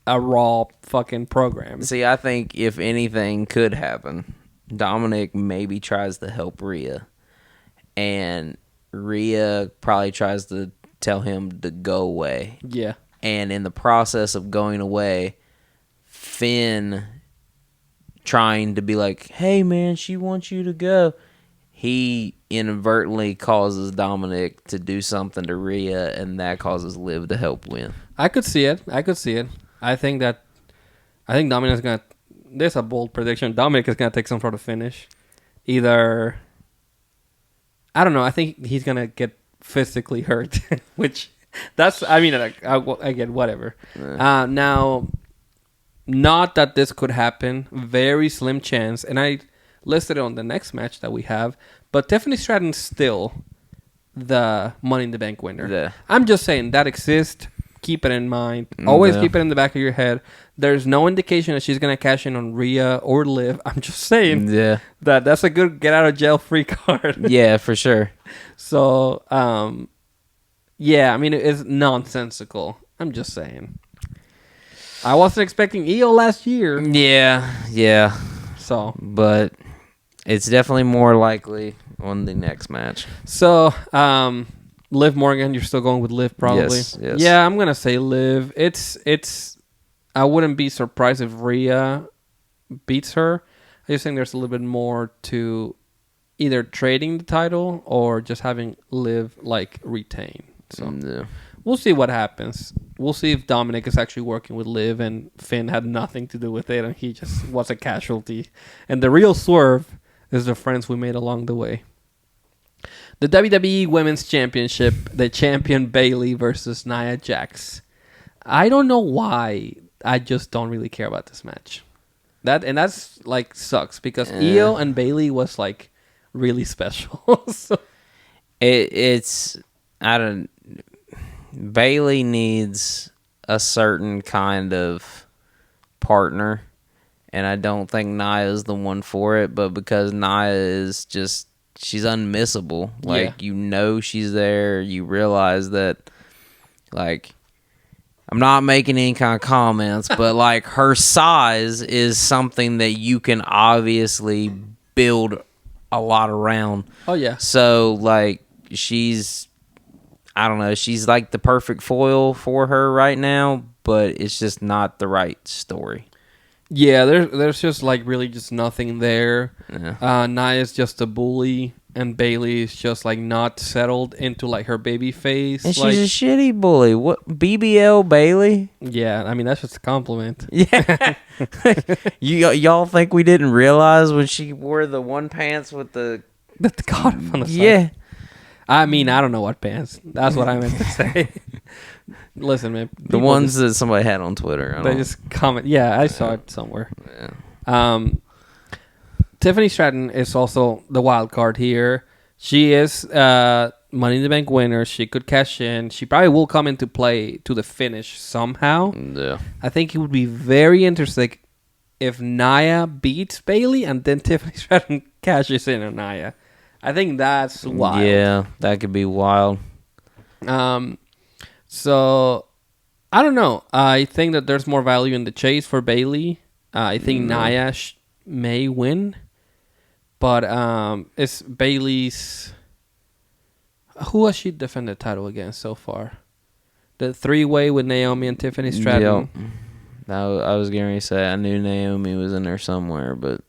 a Raw fucking program. See, I think if anything could happen, Dominic maybe tries to help Rhea, and Rhea probably tries to tell him to go away. Yeah. And in the process of going away, Finn trying to be like, hey man, she wants you to go. He inadvertently causes Dominic to do something to Rhea, and that causes Liv to help win. I could see it. I think Dominic's gonna. There's a bold prediction. Dominic is gonna take some sort of finish. Either, I don't know. I think he's gonna get physically hurt, which that's. I mean, again, whatever. Now, not that this could happen. Very slim chance, and I listed it on the next match that we have. But Tiffany Stratton's still the Money in the Bank winner. Yeah. I'm just saying that exists. Keep it in mind. Always keep it in the back of your head. There's no indication that she's going to cash in on Rhea or Liv. I'm just saying that's a good get out of jail free card. Yeah, for sure. So, yeah, I mean, it's nonsensical. I'm just saying. I wasn't expecting EO last year. Yeah. So, but it's definitely more likely on the next match. So, Liv Morgan, you're still going with Liv probably. Yes. Yeah, I'm gonna say Liv. It's. I wouldn't be surprised if Rhea beats her. I just think there's a little bit more to either trading the title or just having Liv retain. So we'll see what happens. We'll see if Dominic is actually working with Liv and Finn had nothing to do with it and he just was a casualty. And the real swerve is the friends we made along the way. The WWE Women's Championship, the champion Bayley versus Nia Jax. I don't know why. I just don't really care about this match. That's sucks because Io and Bayley was really special. So. Bayley needs a certain kind of partner, and I don't think Nia is the one for it. But because Nia is just. She's unmissable. She's there. You realize that, I'm not making any kind of comments, but, her size is something that you can obviously build a lot around. Oh, yeah. So, she's, I don't know, she's, the perfect foil for her right now, but it's just not the right story. Yeah, there's just really just nothing there. Yeah. Nia's just a bully, and Bayley is just not settled into her baby face. And she's a shitty bully. What BBL Bayley? Yeah, I mean that's just a compliment. Yeah. Y'all think we didn't realize when she wore the one pants with the cutoff on the side? Yeah. I mean, I don't know what pants. That's what I meant to say. Listen, man. The ones that somebody had on Twitter. They just comment. Yeah, I saw it somewhere. Yeah. Tiffany Stratton is also the wild card here. She is Money in the Bank winner. She could cash in. She probably will come into play to the finish somehow. Yeah. I think it would be very interesting if Nia beats Bayley and then Tiffany Stratton cashes in on Nia. I think that's wild. Yeah, that could be wild. So, I don't know. I think that there's more value in the chase for Bayley. I think Nia may win. But it's Bayley's... Who has she defended the title against so far? The three-way with Naomi and Tiffany Stratton. Yep. I was going to say, I knew Naomi was in there somewhere, but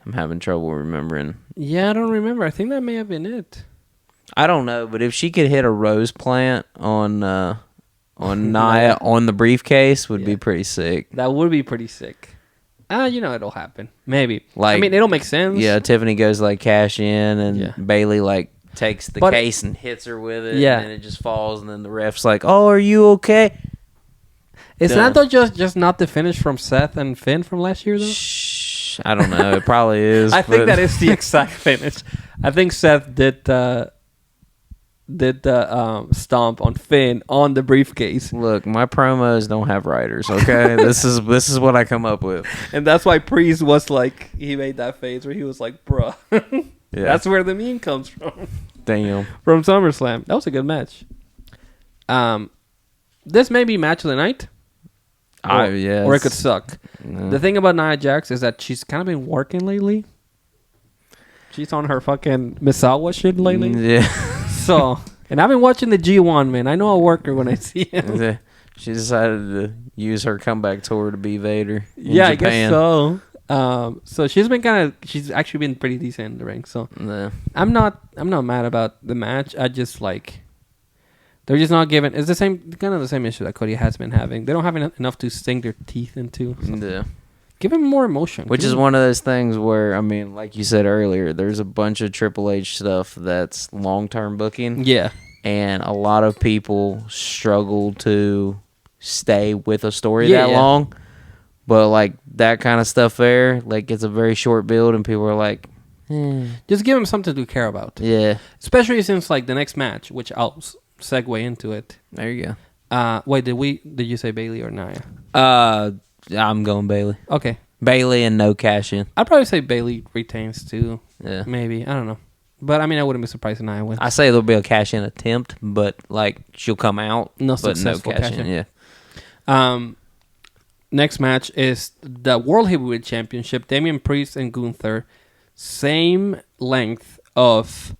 I'm having trouble remembering. Yeah, I don't remember. I think that may have been it. I don't know, but if she could hit a rose plant on Nia on the briefcase, would be pretty sick. That would be pretty sick. It'll happen. Maybe. It'll make sense. Yeah, Tiffany goes cash in, and Bayley takes the case and hits her with it. Yeah. And then it just falls, and then the ref's oh, are you okay? It's not just not the finish from Seth and Finn from last year, though? Shh. I don't know. It probably is. I think that is the exact finish. I think Seth did the stomp on Finn on the briefcase. Look, my promos don't have writers, okay? This is what I come up with. And that's why Priest was he made that face where he was bruh. Yeah. That's where the meme comes from. Damn. From SummerSlam. That was a good match. This may be match of the night. Or it could suck. No. The thing about Nia Jax is that she's kind of been working lately. She's on her fucking Misawa shit lately. Yeah. So, and I've been watching the G1, man. I know a worker when I see him. She decided to use her comeback tour to be Vader. In Yeah, Japan. I guess so. So she's actually been pretty decent in the ring. So I'm not mad about the match. I just like, they're just not giving. It's the same issue that Cody has been having. They don't have enough to sink their teeth into. So. Yeah. Give him more emotion. Which is one of those things where, I mean, like you said earlier, there's a bunch of Triple H stuff that's long-term booking. Yeah. And a lot of people struggle to stay with a story that long. But, like, that kind of stuff there, like, it's a very short build, and people are like, Just give him something to care about. Yeah. Especially since, like, the next match, which I'll segue into it. There you go. Wait, did you say Bailey or Nia? I'm going Bailey. Okay. Bailey and no cash in. I'd probably say Bailey retains too. Yeah. Maybe. I don't know. But I mean, I wouldn't be surprised if Nia wins. I say there'll be a cash in attempt, but like she'll come out. No but successful cash in. Yeah. Next match is the World Heavyweight Championship. Damian Priest and Gunther. Same length of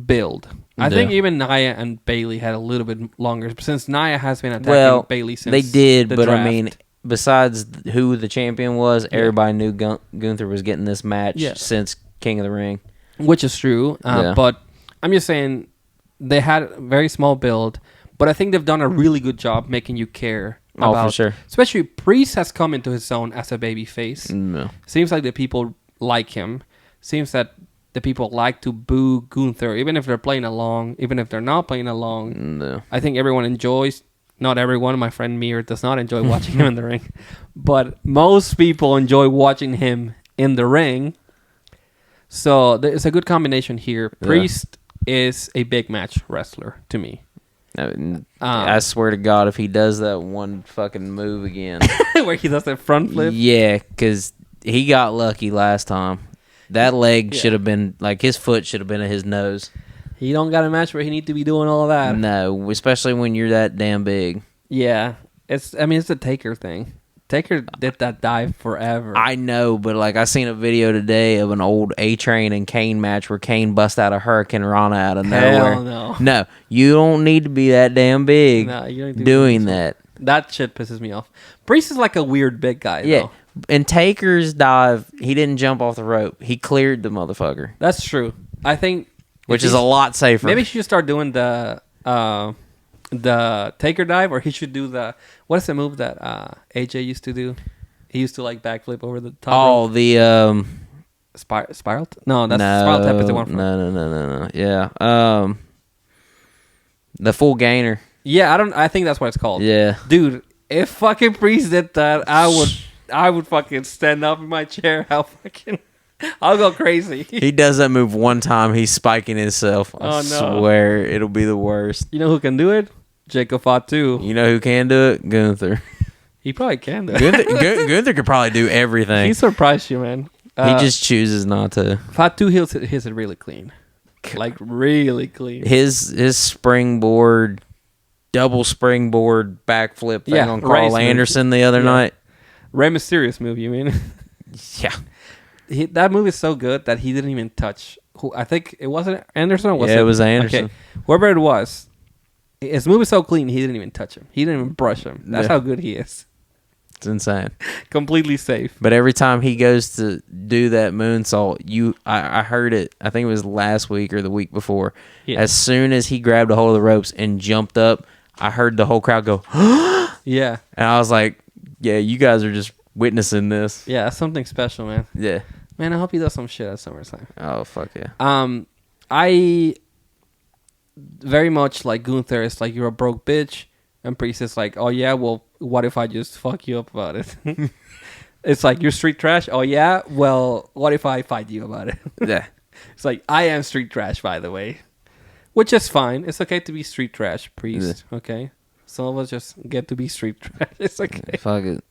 build. I think even Nia and Bailey had a little bit longer since Nia has been attacking Bailey since they did, the but draft. I mean, besides who the champion was, everybody knew Gunther was getting this match since King of the Ring, which is true. But I'm just saying they had a very small build, but I think they've done a really good job making you care. For sure. Especially Priest has come into his own as a baby face. No. Seems like the people like him. Seems that the people like to boo Gunther, even if they're playing along, even if they're not playing along. No. I think everyone enjoys. Not everyone. My friend Mir does not enjoy watching him in the ring, but most people enjoy watching him in the ring. So there's a good combination here. Priest is a big match wrestler to me. I swear to God, if he does that one fucking move again, where he does that front flip, because he got lucky last time. That leg should have been, like, his foot should have been at his nose. He don't got a match where he need to be doing all of that. No, especially when you're that damn big. Yeah. It's a Taker thing. Taker did that dive forever. I know, but, like, I seen a video today of an old A-Train and Kane match where Kane bust out a Hurricane Rana out of nowhere. Hell no. No, you don't need to be that damn big you don't doing that. That shit pisses me off. Priest is like a weird big guy, though. And Taker's dive, he didn't jump off the rope. He cleared the motherfucker. That's true. I think... Which is a lot safer. Maybe he should start doing the Taker dive, or he should do the... What is the move that AJ used to do? He used to, like, backflip over the top rope. The... Spiral? No, Spiral Tap is the one from... No. Yeah. The full gainer. Yeah, I think that's what it's called. Yeah. Dude, if fucking Priest did that, I would fucking stand up in my chair. I'll go crazy. He does that move one time, he's spiking himself. I swear it'll be the worst. You know who can do it? Jacob Fatu. You know who can do it? Gunther. He probably can do it. Gunther could probably do everything. He surprised you, man. He just chooses not to. Fatu hits it really clean. Like, really clean. His springboard, double springboard backflip thing on Carl Anderson the other night. Rey Mysterio's move, you mean? Yeah. That move is so good that he didn't even touch. I think it wasn't Anderson. Or was it was Anderson. Okay. Whoever it was, his move is so clean he didn't even touch him. He didn't even brush him. That's how good he is. It's insane. Completely safe. But every time he goes to do that moonsault, I heard it. I think it was last week or the week before. Yeah. As soon as he grabbed a hold of the ropes and jumped up, I heard the whole crowd go, yeah. And I was like, yeah, you guys are just witnessing this. Yeah, that's something special, man. Yeah. Man, I hope he does some shit at SummerSlam. Oh, fuck yeah. I very much like Gunther is like, you're a broke bitch. And Priest is like, oh yeah, well, what if I just fuck you up about it? It's like, you're street trash? Oh yeah? Well, what if I fight you about it? Yeah. It's like, I am street trash, by the way. Which is fine. It's okay to be street trash, Priest. Yeah. Okay? Some of us just get to be street trash. It's okay. Fuck it.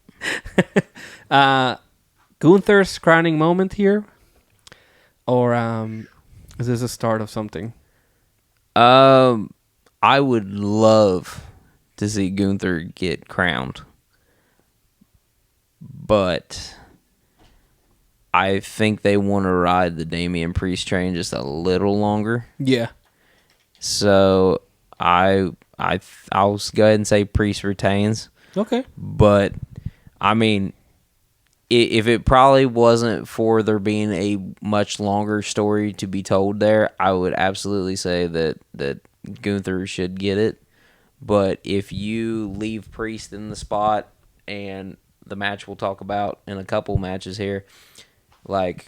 Gunther's crowning moment here? Or Is this a start of something? I would love to see Gunther get crowned, but I think they want to ride the Damian Priest train just a little longer. Yeah. So I'll go ahead and say Priest retains. Okay. But I mean, if it probably wasn't for there being a much longer story to be told there, I would absolutely say that Gunther should get it. But if you leave Priest in the spot, and the match we'll talk about in a couple matches here, like,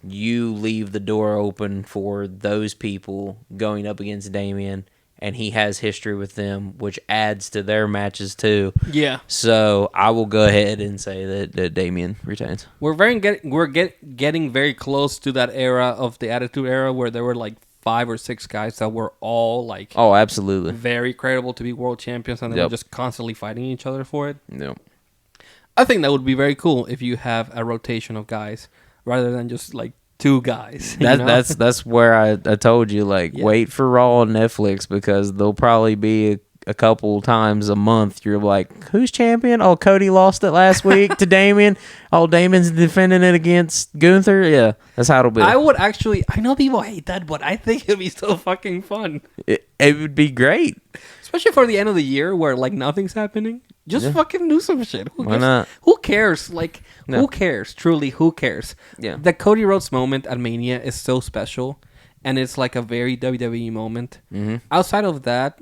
you leave the door open for those people going up against Damian, and he has history with them, which adds to their matches too. Yeah. So I will go ahead and say that Damian retains. We're getting very close to that era of the Attitude Era where there were like 5 or 6 guys that were all like absolutely very credible to be world champions, and they were just constantly fighting each other for it. No. I think that would be very cool if you have a rotation of guys rather than just like 2 guys. That's where I told you, like, wait for Raw on Netflix, because there'll probably be a couple times a month you're like, who's champion? Oh, Cody lost it last week to Damian. Oh, Damian's defending it against Gunther. Yeah, that's how it'll be. I know people hate that, but I think it'd be so fucking fun. It would be great. Especially for the end of the year where like nothing's happening. Just fucking do some shit. Why not? Who cares? Like, who cares? Truly, who cares? Yeah. The Cody Rhodes moment at Mania is so special, and it's like a very WWE moment. Mm-hmm. Outside of that,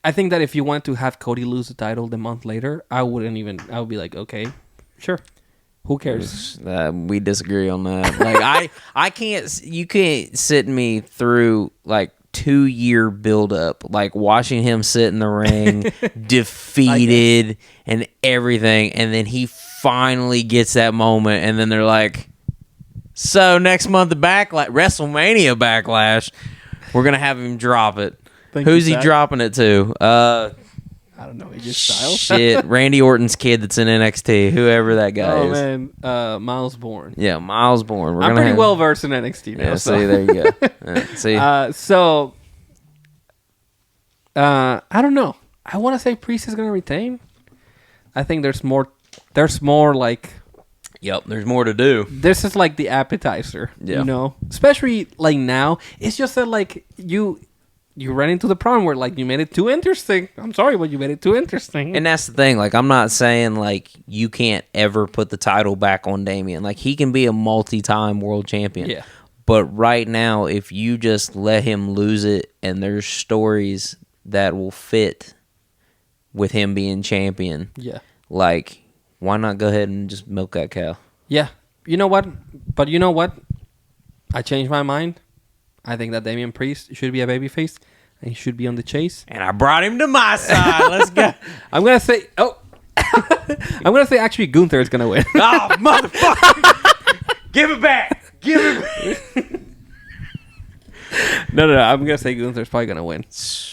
I think that if you want to have Cody lose the title the month later, I would be like, okay, sure. Who cares? We disagree on that. Like, I can't. You can't sit me through like 2-year build-up, like watching him sit in the ring, defeated and everything, and then he finally gets that moment, and then they're like, so next month the WrestleMania Backlash, we're gonna have him drop it. Who's he dropping it to? I don't know. AJ Styles? Shit, Randy Orton's kid that's in NXT, whoever that guy is. Oh man, Miles Bourne. Yeah, Miles Bourne. I'm pretty well versed in NXT now. Yeah, see, there you go. See, I don't know. I want to say Priest is gonna retain. I think there's more. There's more like. Yep, there's more to do. This is like the appetizer. Yeah. You know, especially like now. It's just that like you ran into the problem where like you made it too interesting. I'm sorry, but you made it too interesting. And that's the thing. Like, I'm not saying like you can't ever put the title back on Damian. Like, he can be a multi-time world champion. Yeah. But right now, if you just let him lose it, and there's stories that will fit with him being champion. Yeah. Like, why not go ahead and just milk that cow? Yeah. You know what? But you know what? I changed my mind. I think that Damian Priest should be a babyface, and he should be on the chase. And I brought him to my side. Let's go. I'm going to say... Oh. I'm going to say actually Gunther is going to win. Oh, motherfucker. Give it back. Give it back. No. I'm going to say Gunther's probably going to win.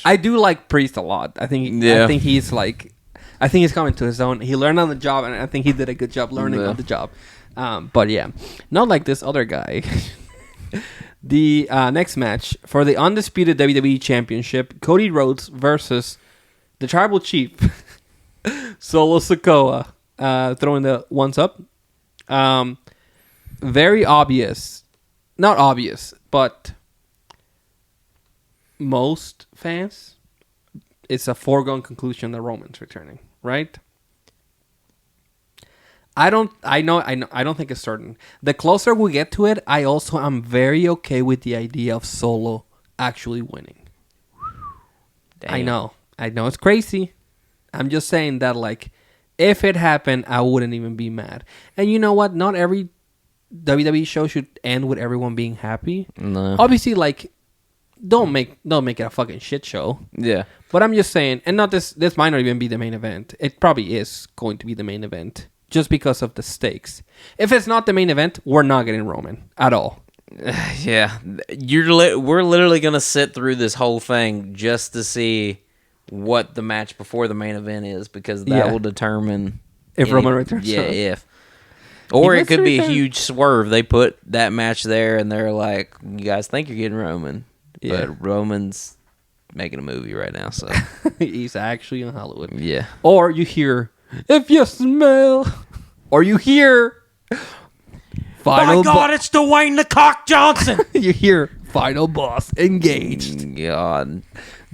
I do like Priest a lot. I think he's like... I think he's coming to his own. He learned on the job, and I think he did a good job learning on the job. But yeah, not like this other guy. The next match for the undisputed WWE Championship, Cody Rhodes versus the Tribal Chief, Solo Sikoa, throwing the ones up. Very obvious. Not obvious, but most fans, it's a foregone conclusion that Roman's returning, right? I don't think it's certain. The closer we get to it, I also am very okay with the idea of Solo actually winning. Damn. I know it's crazy. I'm just saying that, like, if it happened, I wouldn't even be mad. And you know what? Not every WWE show should end with everyone being happy. No. Obviously, like, don't make it a fucking shit show. Yeah. But I'm just saying, and not this might not even be the main event. It probably is going to be the main event just because of the stakes. If it's not the main event, we're not getting Roman at all. Yeah. We're literally going to sit through this whole thing just to see what the match before the main event is, because that will determine if Roman returns. Yeah, if. Or He it wants to could be a return. huge swerve. They put that match there, and they're like, "You guys think you're getting Roman, Yeah. but Roman's making a movie right now." So He's actually in Hollywood. yeah, Or you hear, if you smell, or you hear, final it's Dwayne the Cock Johnson. you hear, final boss engaged. God,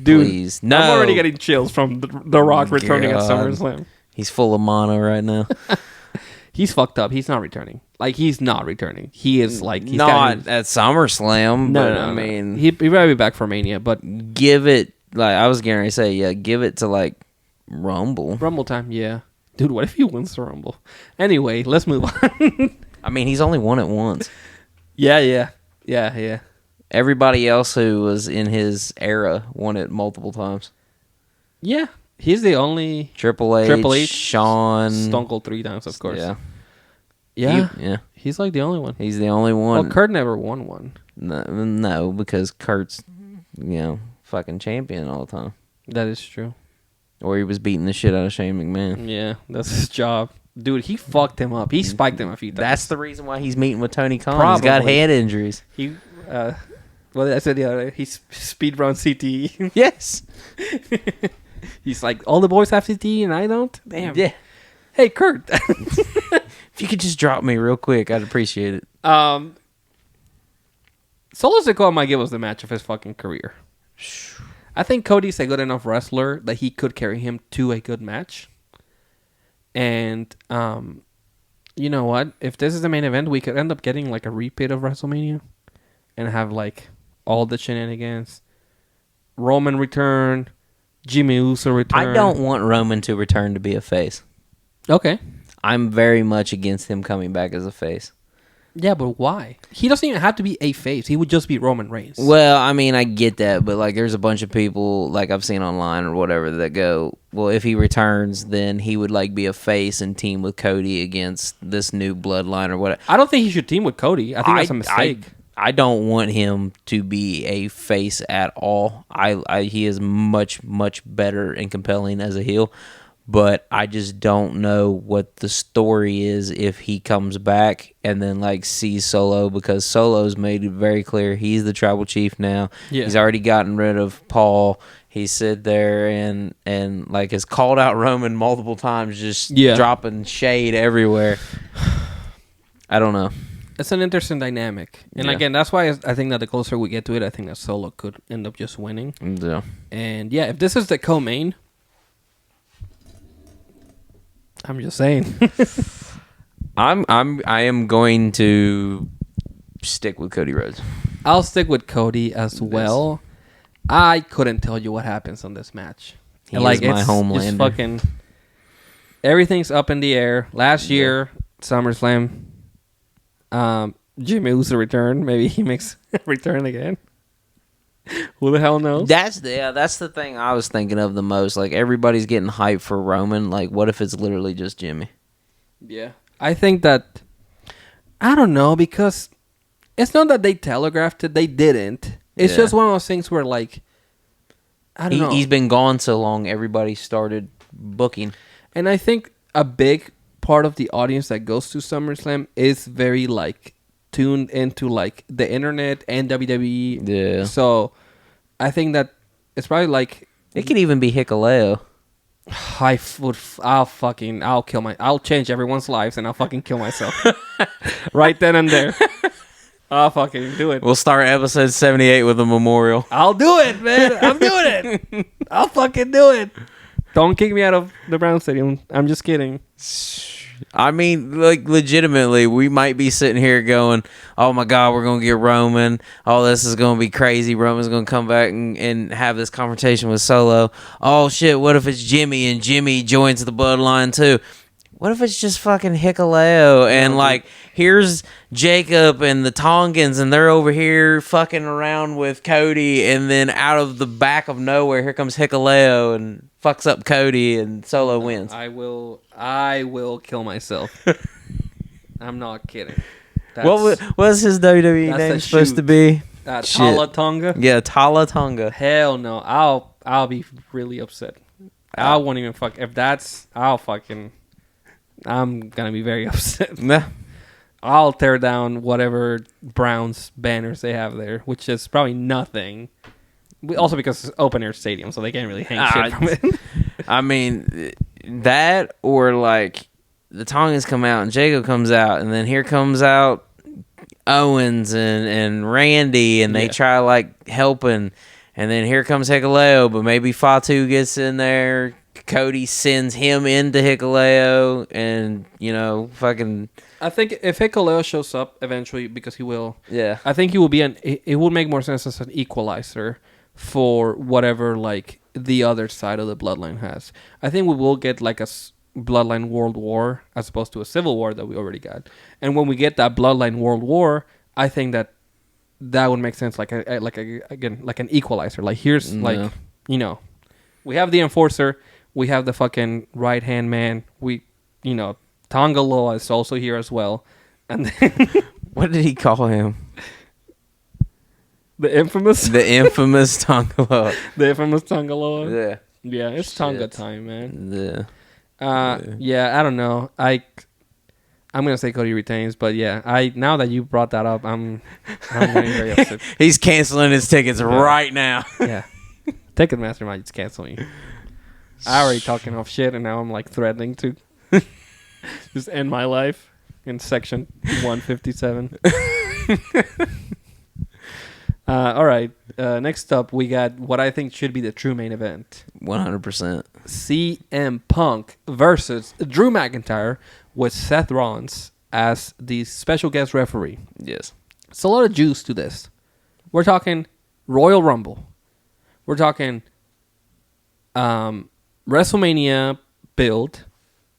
Dude, please, no. I'm already getting chills from the Rock returning at God. SummerSlam. He's full of mono right now. He's fucked up. He's not returning. Like, he's not returning. He is like, he's Not at SummerSlam, no, but no, I no. mean, He might be back for Mania, but give it. Like I was going to say, yeah, give it to like Rumble. Rumble time, yeah. Dude, what if he wins the Rumble? Anyway, let's move on. I mean, he's only won it once. Yeah. Everybody else who was in his era won it multiple times. Yeah, he's the only Triple H, Shawn, Stone Cold 3 times, of course. Yeah, Yeah. He's like the only one. He's the only one. Well, Kurt never won one. No, because Kurt's, fucking champion all the time. That is true. Or he was beating the shit out of Shane McMahon. Yeah, that's his job. Dude, he fucked him up. He spiked him a few times. That's the reason why he's meeting with Tony Khan. He's got Probably. head injuries. He, well, I said the other day, he's speed run CTE. Yes. He's like, all the boys have CTE and I don't? Damn. Yeah. Hey, Kurt. If you could just drop me real quick, I'd appreciate it. Solo Sikoa might give us the match of his fucking career. I think Cody's a good enough wrestler that he could carry him to a good match. And, you know what? If this is the main event, we could end up getting like a repeat of WrestleMania and have like all the shenanigans. Roman return, Jimmy Uso return. I don't want Roman to return to be a face. Okay. I'm very much against him coming back as a face. Yeah, but why? He doesn't even have to be a face. He would just be Roman Reigns. Well, I mean, I get that, but like, there's a bunch of people like I've seen online or whatever that go, well, if he returns, then he would like be a face and team with Cody against this new bloodline or whatever. I don't think he should team with Cody. I think that's a mistake. I don't want him to be a face at all. He is much better and compelling as a heel, but I just don't know what the story is if he comes back and then like sees Solo, because Solo's made it very clear he's the tribal chief now. Yeah. He's already gotten rid of Paul. He sit there and like has called out Roman multiple times, just dropping shade everywhere. I don't know. It's an interesting dynamic. And again, that's why I think that the closer we get to it, I think that Solo could end up just winning. Yeah. And yeah, if this is the co-main, I'm just saying. I am going to stick with Cody Rhodes. I'll stick with Cody as well. I couldn't tell you what happens on this match. He is my Homelander. Just fucking everything's up in the air. Last year, SummerSlam, Jimmy Uso return. Maybe he makes a return again. Who the hell knows? That's the thing I was thinking of the most. Like, everybody's getting hyped for Roman. Like, what if it's literally just Jimmy? Yeah. I think that, I don't know, because it's not that they telegraphed it. They didn't. It's just one of those things where, like, I don't know. He's been gone so long, everybody started booking. And I think a big part of the audience that goes to SummerSlam is very, like, tuned into, like, the internet and WWE. Yeah. So I think that it's probably, like... It could even be Hikuleo. I'll change everyone's lives and I'll fucking kill myself. Right then and there. I'll fucking do it. We'll start episode 78 with a memorial. I'll do it, man. I'm doing it. I'll fucking do it. Don't kick me out of the Brown Stadium. I'm just kidding. I mean, like, legitimately, we might be sitting here going, oh my God, we're going to get Roman. Oh, this is going to be crazy. Roman's going to come back and have this confrontation with Solo. Oh shit, what if it's Jimmy and Jimmy joins the bloodline too? What if it's just fucking Hikuleo and like, here's Jacob and the Tongans and they're over here fucking around with Cody, and then out of the back of nowhere, here comes Hikuleo and fucks up Cody and Solo wins. I will kill myself. I'm not kidding. What was his WWE name supposed to be? Tala Tonga? Yeah, Tala Tonga. Hell no. I'll be really upset. I won't even fuck. If that's, I'm gonna be very upset. Nah. I'll tear down whatever Browns banners they have there, which is probably nothing. Also because it's open air stadium, so they can't really hang shit from it. I mean, that or like the Tongans come out and Jago comes out, and then here comes out Owens and Randy, and they try like helping, and then here comes Hikuleo, but maybe Fatu gets in there. Cody sends him into Hikuleo, and fucking. I think if Hikuleo shows up eventually, because he will, yeah, I think he will be it would make more sense as an equalizer for whatever like the other side of the bloodline has. I think we will get like a bloodline world war as opposed to a civil war that we already got. And when we get that bloodline world war, I think that would make sense like an equalizer. Like here's like we have the enforcer, we have the fucking right hand man, Tonga Loa is also here as well. And then what did he call him? The infamous Tonga Loa. The infamous Tonga Loa. Yeah. Yeah, it's Tonga time, man. Yeah. Yeah, I don't know. I'm gonna say Cody retains, but yeah, now that you brought that up, I'm getting very upset. He's canceling his tickets right now. Yeah. Ticketmaster might just cancel me. I already talking off shit, and now I'm like threatening to just end my life in section 157. All right. Next up, we got what I think should be the true main event. 100%. CM Punk versus Drew McIntyre with Seth Rollins as the special guest referee. Yes. It's a lot of juice to this. We're talking Royal Rumble. We're talking WrestleMania build.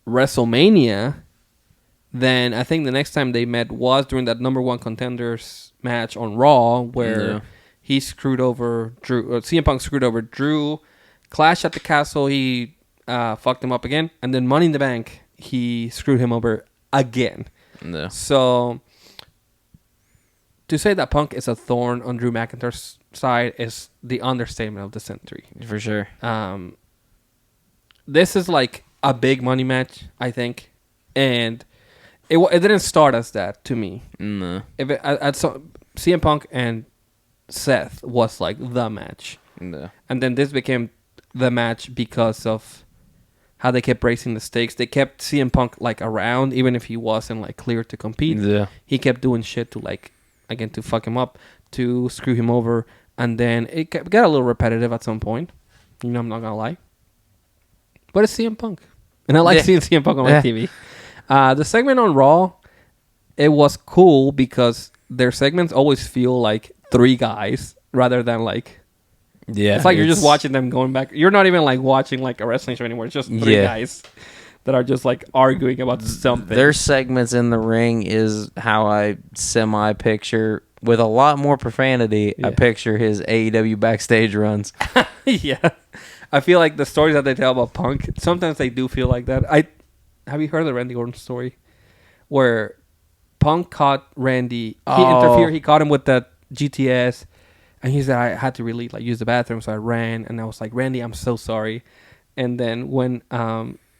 WrestleMania. Then I think the next time they met was during that number one contenders match on Raw, where he screwed over Drew. CM Punk screwed over Drew. Clash at the Castle, he fucked him up again, and then Money in the Bank, he screwed him over again. No. So to say that Punk is a thorn on Drew McIntyre's side is the understatement of the century, for sure. This is like a big money match, I think, and it didn't start as that to me. No. If CM Punk and Seth was like the match. No. And then this became the match because of how they kept raising the stakes. They kept CM Punk like around, even if he wasn't like clear to compete. Yeah. He kept doing shit to like, again, to fuck him up, to screw him over. And then it got a little repetitive at some point. I'm not going to lie. But it's CM Punk. And I like seeing CM Punk on my TV. The segment on Raw, it was cool because their segments always feel like three guys rather than like... Yeah. It's like you're just watching them going back. You're not even like watching like a wrestling show anymore. It's just three guys that are just like arguing about something. Their segments in the ring is how I semi-picture, with a lot more profanity, I picture his AEW backstage runs. Yeah. I feel like the stories that they tell about Punk, sometimes they do feel like that. Have you heard the Randy Orton story? Where Punk caught Randy. He interfered. He caught him with that GTS. And he said, I had to really like use the bathroom. So I ran. And I was like, Randy, I'm so sorry. And then when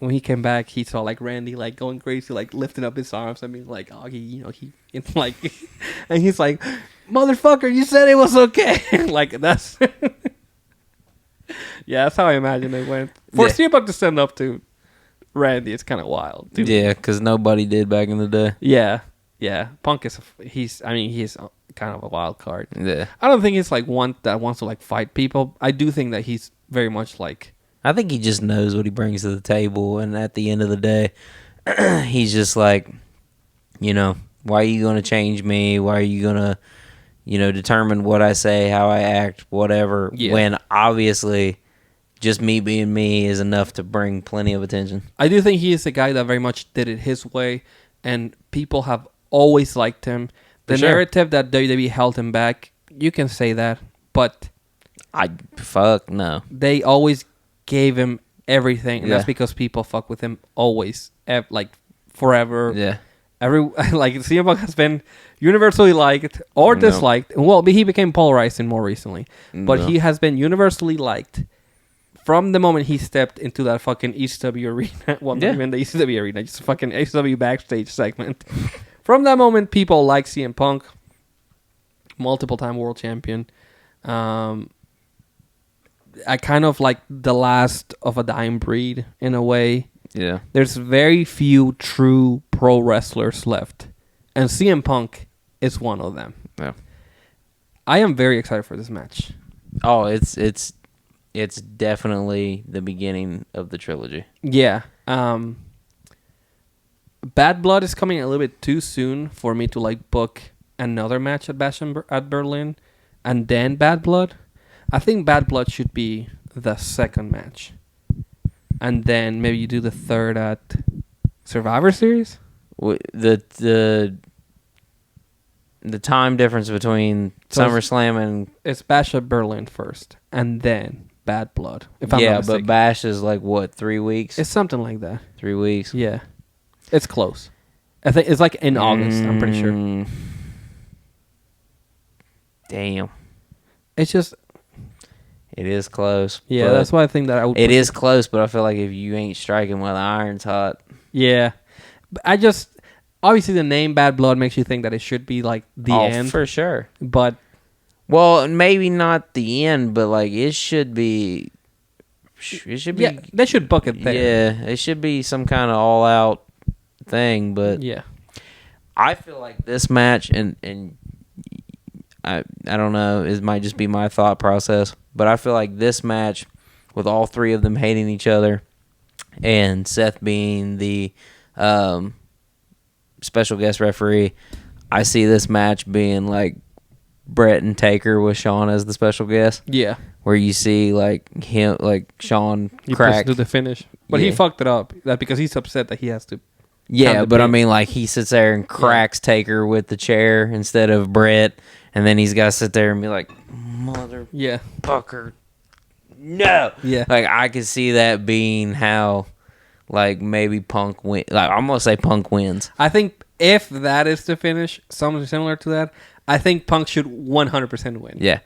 he came back, he saw like Randy like going crazy, like lifting up his arms. I mean, like, oh, it's like, and he's like, motherfucker, you said it was okay. Like, that's, yeah, that's how I imagine they went. For CM Punk to stand up to Randy, it's kind of wild. Dude. Yeah, because nobody did back in the day. Yeah. Punk is, he's kind of a wild card. Yeah. I don't think he's like one that wants to like fight people. I do think that he's very much like, I think he just knows what he brings to the table, and at the end of the day, he's just like, why are you going to change me? Why are you going to, determine what I say, how I act, whatever, when obviously just me being me is enough to bring plenty of attention. I do think he is a guy that very much did it his way, and people have always liked him. The narrative that WWE held him back, you can say that, but no. They always gave him everything, and that's because people fuck with him always, like forever. Yeah. Like CM Punk has been universally liked or disliked. Well, he became polarized more recently, but he has been universally liked from the moment he stepped into that fucking ECW arena. Well, not even the ECW arena, just a fucking ECW backstage segment. from that moment, people like CM Punk, multiple-time world champion. I kind of like the last of a dying breed in a way. Yeah. There's very few true pro wrestlers left, and CM Punk is one of them. Yeah. I am very excited for this match. Oh, it's definitely the beginning of the trilogy. Yeah. Bad Blood is coming a little bit too soon for me to like book another match at at Berlin and then Bad Blood. I think Bad Blood should be the second match. And then maybe you do the third at Survivor Series? The time difference between SummerSlam and... It's Bash at Berlin first, and then Bad Blood. If I'm not mistaken. But Bash is like, what, 3 weeks? It's something like that. 3 weeks? Yeah. It's close. I think it's like in August, I'm pretty sure. Damn. It's just... It is close. Yeah, that's why I think that I would... It is close, but I feel like if you ain't striking while the iron's hot... Yeah. But I just... Obviously, the name Bad Blood makes you think that it should be, like, the end. For sure. But... Well, maybe not the end, but, like, it should be... It should be... Yeah, they should book it there. Yeah, it should be some kind of all-out thing, but... Yeah. I feel like this match, and I don't know, it might just be my thought process, but I feel like this match, with all three of them hating each other, and Seth being the special guest referee, I see this match being like Brett and Taker with Shawn as the special guest. Yeah. Where you see like him, like Shawn crack to the finish, but he fucked it up. That because he's upset that he has to. Yeah, but I mean, like he sits there and cracks Taker with the chair instead of Brett, and then he's got to sit there and be like, "Motherfucker, no." Yeah, like I could see that being how, like maybe Punk win. Like I'm gonna say Punk wins. I think if that is the finish, something similar to that, I think Punk should 100% win. Yeah,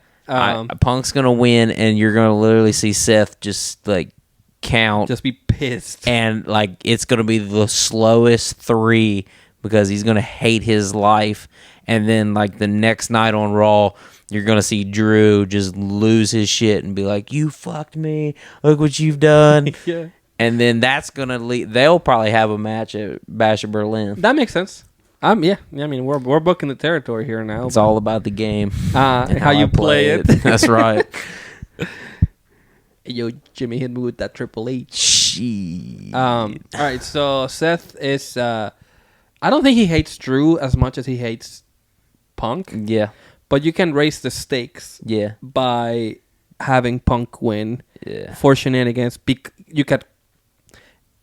Punk's gonna win, and you're gonna literally see Seth just like count, just be pissed, and like it's gonna be the slowest 3 because he's gonna hate his life, and then like the next night on Raw, you're gonna see Drew just lose his shit and be like, "You fucked me! Look what you've done!" Yeah, and then that's gonna lead. They'll probably have a match at Bash of Berlin. That makes sense. Yeah. I mean, we're booking the territory here now. It's all about the game, and how you play it. That's right. Yo, Jimmy hit me with that Triple H. Shit. All right, so Seth is... I don't think he hates Drew as much as he hates Punk. Yeah. But you can raise the stakes by having Punk win for shenanigans. You could...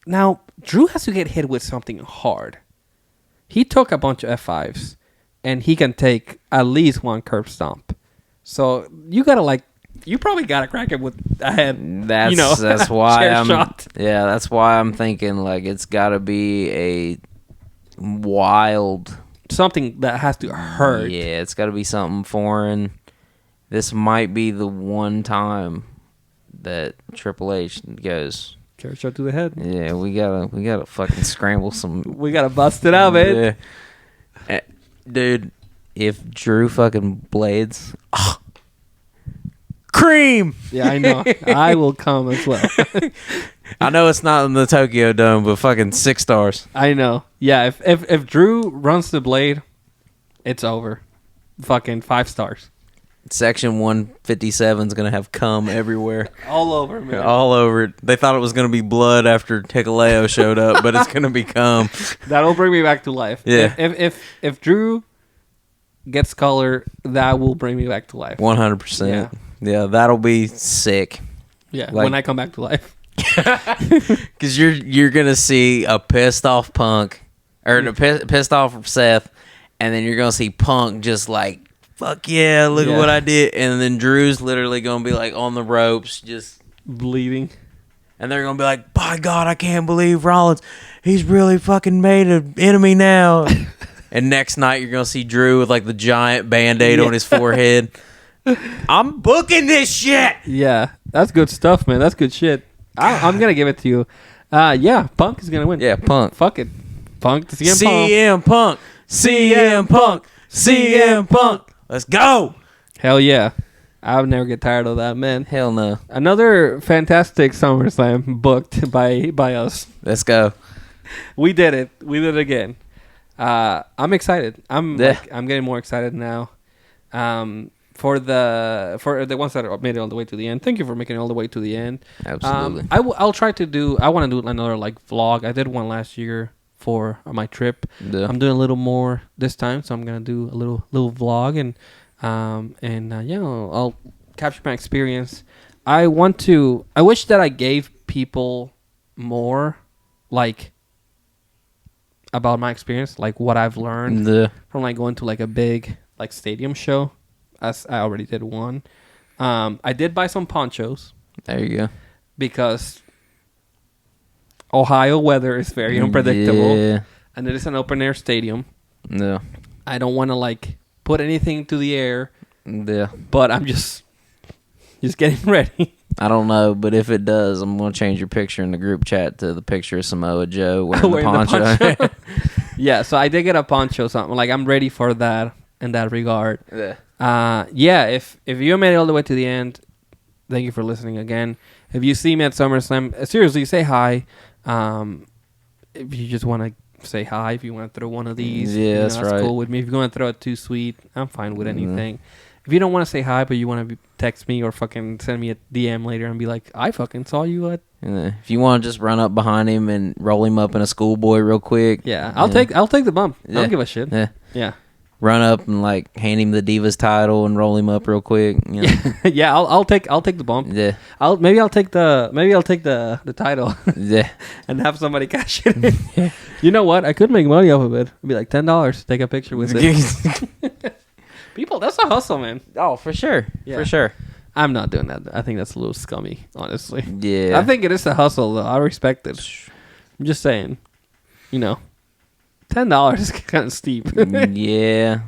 Now, Drew has to get hit with something hard. He took a bunch of F5s, and he can take at least one curb stomp. So you gotta like... You probably gotta crack it with a head. That's why I'm. Shot. Yeah, that's why I'm thinking like it's gotta be a wild something that has to hurt. Yeah, it's gotta be something foreign. This might be the one time that Triple H goes chair shot to the head. Yeah, we gotta fucking scramble some. We gotta bust it out, man. Yeah. Dude, if Drew fucking blades. Cream. Yeah, I know. I will come as well. I know it's not in the Tokyo Dome, but fucking 6 stars. I know. Yeah, if Drew runs the blade, it's over. Fucking 5 stars. Section 157 is gonna have cum everywhere. All over, man. All over it. They thought it was gonna be blood after Hikuleo showed up, but it's gonna be cum. That'll bring me back to life. Yeah. If Drew gets color, that will bring me back to life. 100%. Yeah, that'll be sick. Yeah, like, when I come back to life. Because you're gonna see a pissed off Punk, or a pissed off Seth, and then you're gonna see Punk just like, fuck yeah, look at what I did, and then Drew's literally gonna be like on the ropes, just bleeding, and they're gonna be like, by God, I can't believe Rollins, he's really fucking made an enemy now. And next night you're gonna see Drew with like the giant Band-Aid on his forehead. I'm booking this shit. Yeah, that's good stuff, man. That's good shit. I'm gonna give it to you. Yeah, Punk is gonna win. Yeah, Punk. Fuck it, Punk. CM Punk. CM Punk. CM Punk. Let's go. Hell yeah. I would never get tired of that, man. Hell no. Another fantastic SummerSlam booked by us. Let's go. We did it. We did it again. I'm excited. I'm getting more excited now. For the ones that made it all the way to the end. Thank you for making it all the way to the end. Absolutely. I'll try to do. I want to do another like vlog. I did one last year for my trip. Yeah. I'm doing a little more this time, so I'm gonna do a little vlog and I'll capture my experience. I wish that I gave people more like about my experience, like what I've learned from like going to like a big like stadium show. As I already did one. I did buy some ponchos. There you go. Because Ohio weather is very unpredictable. Yeah. And it is an open air stadium. Yeah. I don't want to like put anything to the air. Yeah. But I'm just getting ready. I don't know, but if it does, I'm going to change your picture in the group chat to the picture of Samoa Joe wearing the poncho. Yeah, so I did get a poncho, something like I'm ready for that in that regard. Yeah. If you made it all the way to the end, thank you for listening again. If you see me at SummerSlam, seriously, say hi. If you just want to say hi, if you want to throw one of these, yeah, that's right. cool with me. If you want to throw it too sweet, I'm fine with anything. If you don't want to say hi, but you want to text me or fucking send me a DM later and be like, I fucking saw you at. If you want to just run up behind him and roll him up in a schoolboy real quick. Yeah, I'll take the bump. I don't give a shit. Yeah. Run up and like hand him the Divas title and roll him up real quick. You know? Yeah, I'll take the bump. Yeah. I'll take the title. Yeah. And have somebody cash it in. You know what? I could make money off of it. It'd be like $10. Take a picture with it. People, that's a hustle, man. Oh, for sure. Yeah. For sure. I'm not doing that. I think that's a little scummy, honestly. Yeah. I think it is a hustle, though. I respect it. I'm just saying, $10 is kind of steep. Yeah.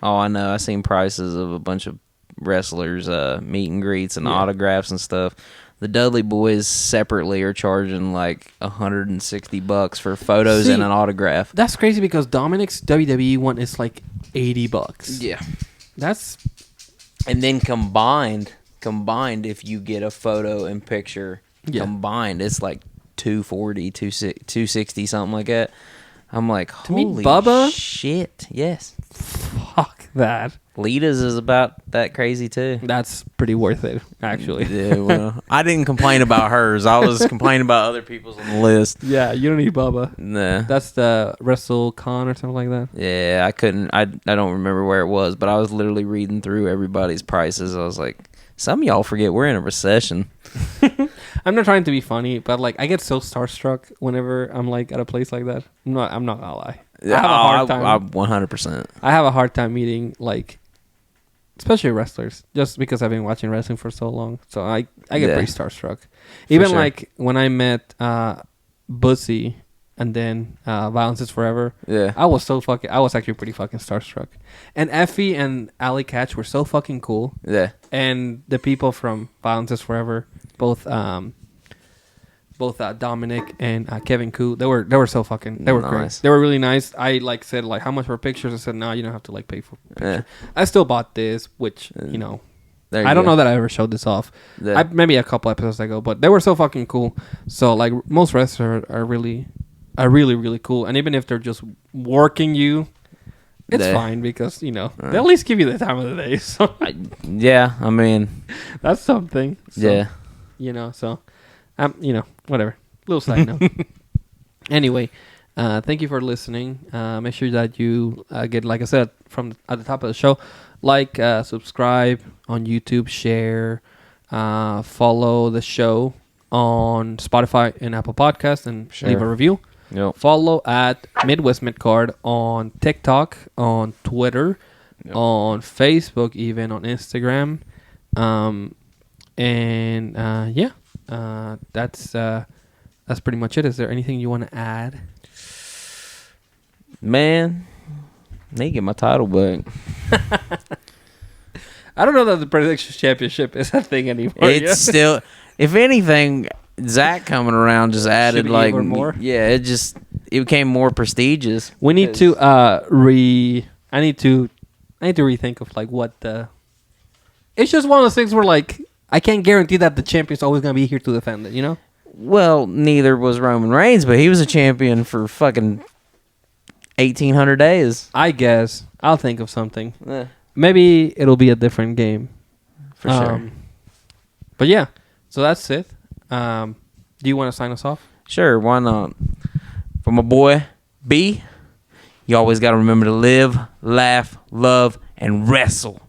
Oh, I know. I seen prices of a bunch of wrestlers, meet and greets and autographs and stuff. The Dudley Boys separately are charging like $160 for photos and an autograph. That's crazy because Dominic's WWE one is like $80. Yeah. That's and then combined if you get a photo and picture combined, it's like $240, $260, something like that. I'm like, holy Bubba? Shit, yes. Fuck that. Lita's is about that crazy too. That's pretty worth it, actually. Yeah, well, I didn't complain about hers. I was complaining about other people's on the list. Yeah, you don't need Bubba. Nah. That's the WrestleCon or something like that. Yeah, I couldn't. I don't remember where it was, but I was literally reading through everybody's prices. I was like, some of y'all forget we're in a recession. I'm not trying to be funny, but like I get so starstruck whenever I'm like at a place like that. I'm not gonna lie. Yeah, I have a hard time. I 100%. I have a hard time meeting like, especially wrestlers, just because I've been watching wrestling for so long. So I get pretty starstruck. Even like when I met Bussy and then Violence is Forever. Yeah, I was actually pretty fucking starstruck. And Effie and Alley Catch were so fucking cool. Yeah. And the people from Violence is Forever, both Dominic and Kevin Koo, they were so fucking, they were nice. Great. They were really nice. I like said like how much for pictures. I said no, you don't have to like pay for pictures. I still bought this, which I don't know that I ever showed this off. Yeah. Maybe a couple episodes ago, but they were so fucking cool. So like most wrestlers are really really cool, and even if they're just working you, it's fine because they at least give you the time of the day. So I mean that's something. So, so whatever. Little side note. Anyway, thank you for listening. Make sure that you get, like I said, from at the top of the show, like, subscribe on YouTube, share, follow the show on Spotify and Apple Podcasts, and leave a review. Yep. Follow at Midwest Midcard on TikTok, on Twitter, on Facebook, even on Instagram. That's pretty much it. Is there anything you want to add? Man, they get my title back. I don't know that the Predictions Championship is a thing anymore. It's still, if anything, Zach coming around just added Should be like even more. Yeah, it became more prestigious. We need to I need to rethink of like what the. It's just one of those things where like I can't guarantee that the champion's always gonna be here to defend it. You know. Well, neither was Roman Reigns, but he was a champion for fucking 1,800 days. I guess I'll think of something. Eh, Maybe it'll be a different game. for sure. But yeah, so that's it. Do you want to sign us off? Sure, why not? For my boy B, you always got to remember to live, laugh, love, and wrestle.